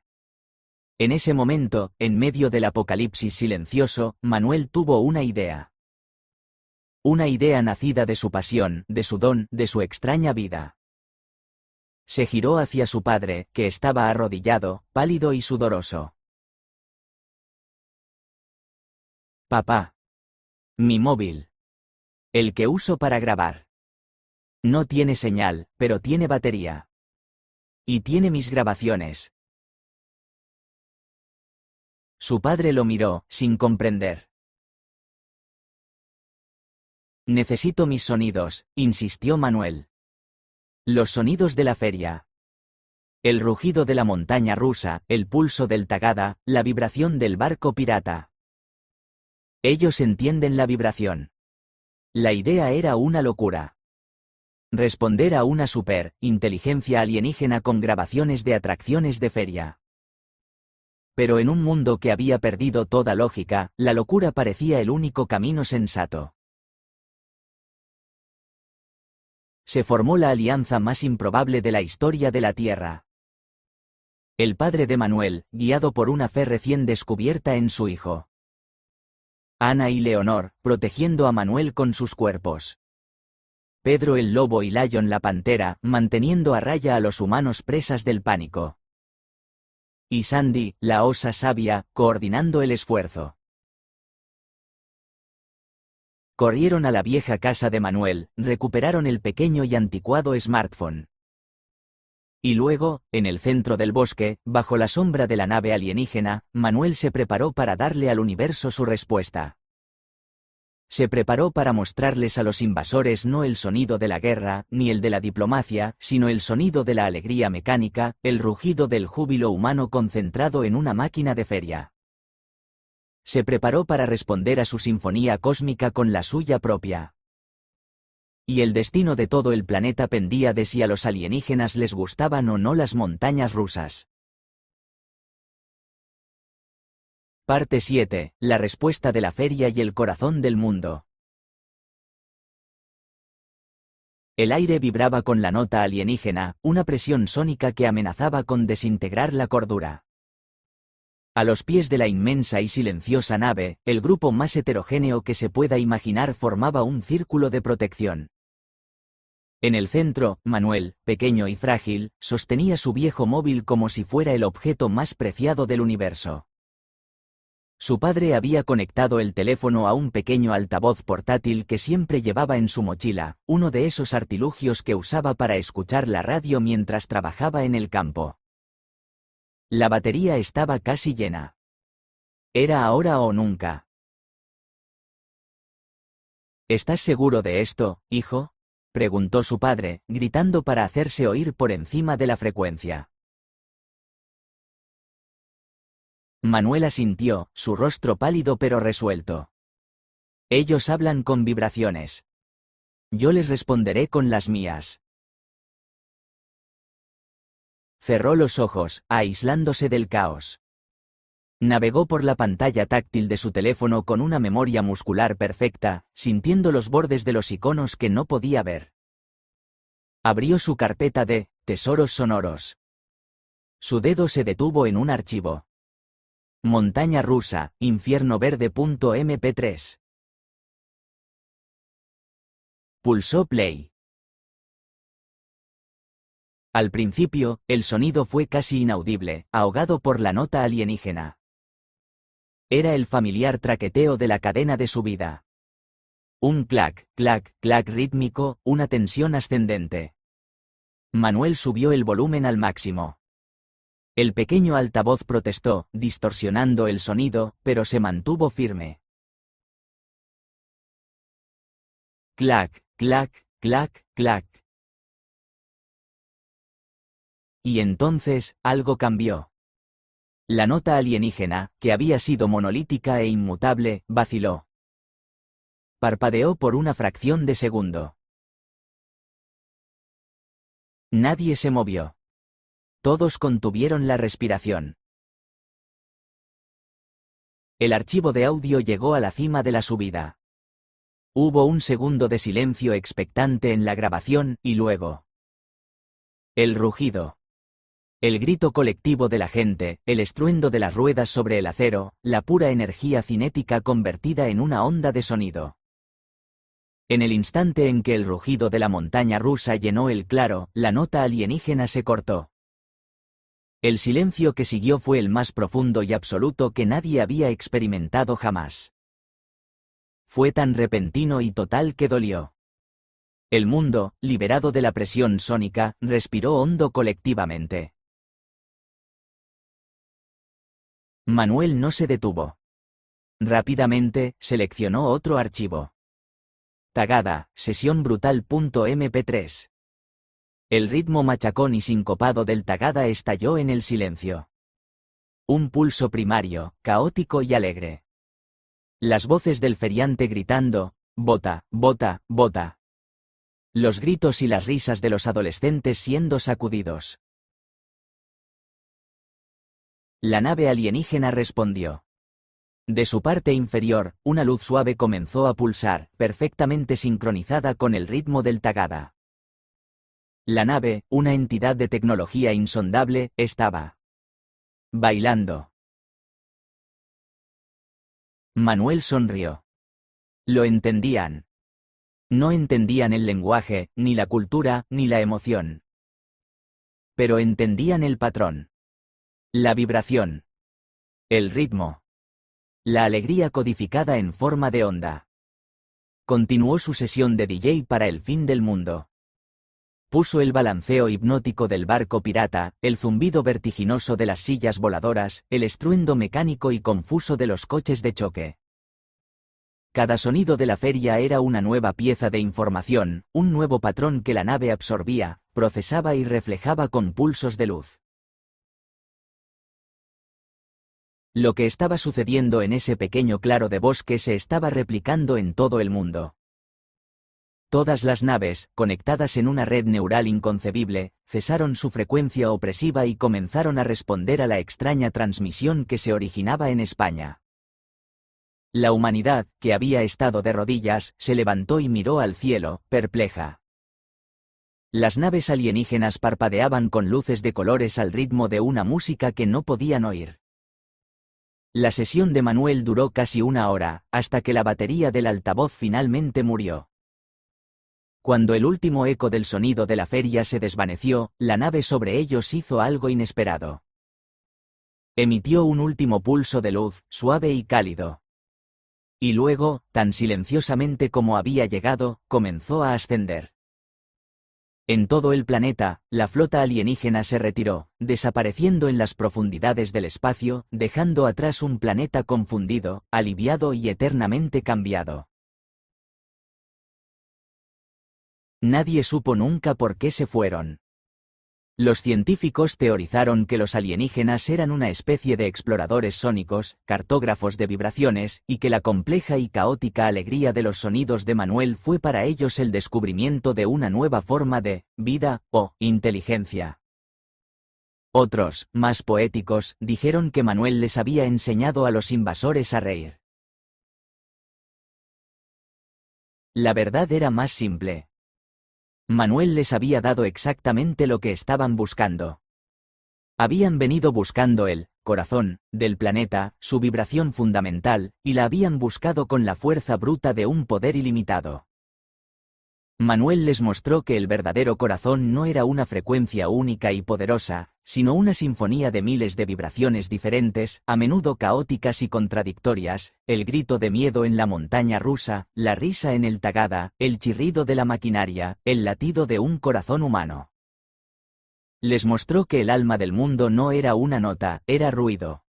En ese momento, en medio del apocalipsis silencioso, Manuel tuvo una idea. Una idea nacida de su pasión, de su don, de su extraña vida. Se giró hacia su padre, que estaba arrodillado, pálido y sudoroso. Papá. Mi móvil. El que uso para grabar. No tiene señal, pero tiene batería. Y tiene mis grabaciones. Su padre lo miró, sin comprender. Necesito mis sonidos, insistió Manuel. Los sonidos de la feria. El rugido de la montaña rusa, el pulso del Tagada, la vibración del barco pirata. Ellos entienden la vibración. La idea era una locura. Responder a una inteligencia alienígena con grabaciones de atracciones de feria. Pero en un mundo que había perdido toda lógica, la locura parecía el único camino sensato. Se formó la alianza más improbable de la historia de la Tierra. El padre de Manuel, guiado por una fe recién descubierta en su hijo. Ana y Leonor, protegiendo a Manuel con sus cuerpos. Pedro el lobo y Lion la pantera, manteniendo a raya a los humanos presas del pánico. Y Sandy, la osa sabia, coordinando el esfuerzo. Corrieron a la vieja casa de Manuel, recuperaron el pequeño y anticuado smartphone. Y luego, en el centro del bosque, bajo la sombra de la nave alienígena, Manuel se preparó para darle al universo su respuesta. Se preparó para mostrarles a los invasores no el sonido de la guerra, ni el de la diplomacia, sino el sonido de la alegría mecánica, el rugido del júbilo humano concentrado en una máquina de feria. Se preparó para responder a su sinfonía cósmica con la suya propia. Y el destino de todo el planeta pendía de si a los alienígenas les gustaban o no las montañas rusas. Parte 7. La respuesta de la feria y el corazón del mundo. El aire vibraba con la nota alienígena, una presión sónica que amenazaba con desintegrar la cordura. A los pies de la inmensa y silenciosa nave, el grupo más heterogéneo que se pueda imaginar formaba un círculo de protección. En el centro, Manuel, pequeño y frágil, sostenía su viejo móvil como si fuera el objeto más preciado del universo. Su padre había conectado el teléfono a un pequeño altavoz portátil que siempre llevaba en su mochila, uno de esos artilugios que usaba para escuchar la radio mientras trabajaba en el campo. La batería estaba casi llena. Era ahora o nunca. ¿Estás seguro de esto, hijo?, preguntó su padre, gritando para hacerse oír por encima de la frecuencia. Manuel asintió, su rostro pálido pero resuelto. Ellos hablan con vibraciones. Yo les responderé con las mías. Cerró los ojos, aislándose del caos. Navegó por la pantalla táctil de su teléfono con una memoria muscular perfecta, sintiendo los bordes de los iconos que no podía ver. Abrió su carpeta de tesoros sonoros. Su dedo se detuvo en un archivo. Montaña rusa, infierno verde.mp3. Pulsó play. Al principio, el sonido fue casi inaudible, ahogado por la nota alienígena. Era el familiar traqueteo de la cadena de su vida. Un clac, clac, clac rítmico, una tensión ascendente. Manuel subió el volumen al máximo. El pequeño altavoz protestó, distorsionando el sonido, pero se mantuvo firme. Clac, clac, clac, clac. Y entonces, algo cambió. La nota alienígena, que había sido monolítica e inmutable, vaciló. Parpadeó por una fracción de segundo. Nadie se movió. Todos contuvieron la respiración. El archivo de audio llegó a la cima de la subida. Hubo un segundo de silencio expectante en la grabación, y luego... el rugido. El grito colectivo de la gente, el estruendo de las ruedas sobre el acero, la pura energía cinética convertida en una onda de sonido. En el instante en que el rugido de la montaña rusa llenó el claro, la nota alienígena se cortó. El silencio que siguió fue el más profundo y absoluto que nadie había experimentado jamás. Fue tan repentino y total que dolió. El mundo, liberado de la presión sónica, respiró hondo colectivamente. Manuel no se detuvo. Rápidamente, seleccionó otro archivo. Tagada, sesión brutal.mp3. El ritmo machacón y sincopado del tagada estalló en el silencio. Un pulso primario, caótico y alegre. Las voces del feriante gritando, bota, bota, bota. Los gritos y las risas de los adolescentes siendo sacudidos. La nave alienígena respondió. De su parte inferior, una luz suave comenzó a pulsar, perfectamente sincronizada con el ritmo del tagada. La nave, una entidad de tecnología insondable, estaba bailando. Manuel sonrió. Lo entendían. No entendían el lenguaje, ni la cultura, ni la emoción. Pero entendían el patrón. La vibración. El ritmo. La alegría codificada en forma de onda. Continuó su sesión de DJ para el fin del mundo. Puso el balanceo hipnótico del barco pirata, el zumbido vertiginoso de las sillas voladoras, el estruendo mecánico y confuso de los coches de choque. Cada sonido de la feria era una nueva pieza de información, un nuevo patrón que la nave absorbía, procesaba y reflejaba con pulsos de luz. Lo que estaba sucediendo en ese pequeño claro de bosque se estaba replicando en todo el mundo. Todas las naves, conectadas en una red neural inconcebible, cesaron su frecuencia opresiva y comenzaron a responder a la extraña transmisión que se originaba en España. La humanidad, que había estado de rodillas, se levantó y miró al cielo, perpleja. Las naves alienígenas parpadeaban con luces de colores al ritmo de una música que no podían oír. La sesión de Manuel duró casi una hora, hasta que la batería del altavoz finalmente murió. Cuando el último eco del sonido de la feria se desvaneció, la nave sobre ellos hizo algo inesperado. Emitió un último pulso de luz, suave y cálido. Y luego, tan silenciosamente como había llegado, comenzó a ascender. En todo el planeta, la flota alienígena se retiró, desapareciendo en las profundidades del espacio, dejando atrás un planeta confundido, aliviado y eternamente cambiado. Nadie supo nunca por qué se fueron. Los científicos teorizaron que los alienígenas eran una especie de exploradores sónicos, cartógrafos de vibraciones, y que la compleja y caótica alegría de los sonidos de Manuel fue para ellos el descubrimiento de una nueva forma de vida o inteligencia. Otros, más poéticos, dijeron que Manuel les había enseñado a los invasores a reír. La verdad era más simple. Manuel les había dado exactamente lo que estaban buscando. Habían venido buscando el corazón del planeta, su vibración fundamental, y la habían buscado con la fuerza bruta de un poder ilimitado. Manuel les mostró que el verdadero corazón no era una frecuencia única y poderosa, sino una sinfonía de miles de vibraciones diferentes, a menudo caóticas y contradictorias, el grito de miedo en la montaña rusa, la risa en el Tagada, el chirrido de la maquinaria, el latido de un corazón humano. Les mostró que el alma del mundo no era una nota, era ruido.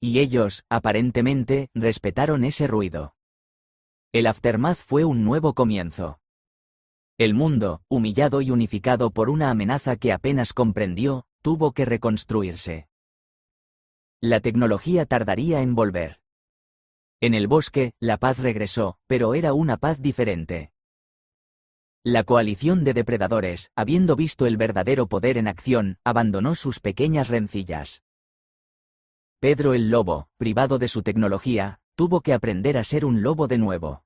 Y ellos, aparentemente, respetaron ese ruido. El aftermath fue un nuevo comienzo. El mundo, humillado y unificado por una amenaza que apenas comprendió, tuvo que reconstruirse. La tecnología tardaría en volver. En el bosque, la paz regresó, pero era una paz diferente. La coalición de depredadores, habiendo visto el verdadero poder en acción, abandonó sus pequeñas rencillas. Pedro el lobo, privado de su tecnología, tuvo que aprender a ser un lobo de nuevo.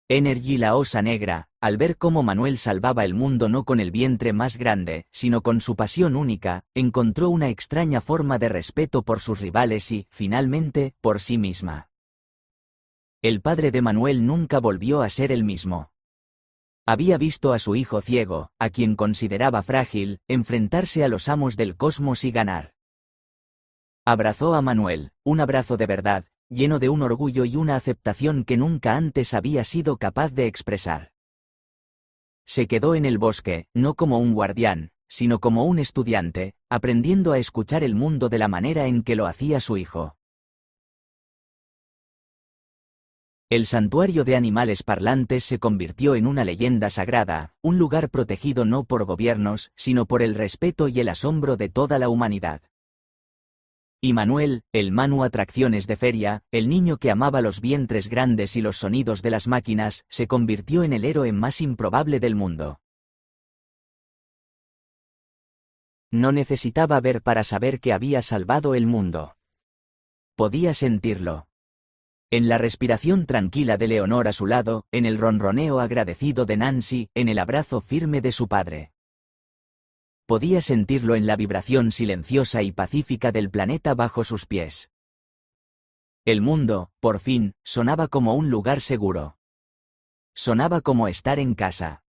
Energy la osa negra, al ver cómo Manuel salvaba el mundo no con el vientre más grande, sino con su pasión única, encontró una extraña forma de respeto por sus rivales y, finalmente, por sí misma. El padre de Manuel nunca volvió a ser el mismo. Había visto a su hijo ciego, a quien consideraba frágil, enfrentarse a los amos del cosmos y ganar. Abrazó a Manuel, un abrazo de verdad, lleno de un orgullo y una aceptación que nunca antes había sido capaz de expresar. Se quedó en el bosque, no como un guardián, sino como un estudiante, aprendiendo a escuchar el mundo de la manera en que lo hacía su hijo. El santuario de animales parlantes se convirtió en una leyenda sagrada, un lugar protegido no por gobiernos, sino por el respeto y el asombro de toda la humanidad. Y Manuel, el Manu Atracciones de Feria, el niño que amaba los vientres grandes y los sonidos de las máquinas, se convirtió en el héroe más improbable del mundo. No necesitaba ver para saber que había salvado el mundo. Podía sentirlo. En la respiración tranquila de Leonor a su lado, en el ronroneo agradecido de Nancy, en el abrazo firme de su padre. Podía sentirlo en la vibración silenciosa y pacífica del planeta bajo sus pies. El mundo, por fin, sonaba como un lugar seguro. Sonaba como estar en casa.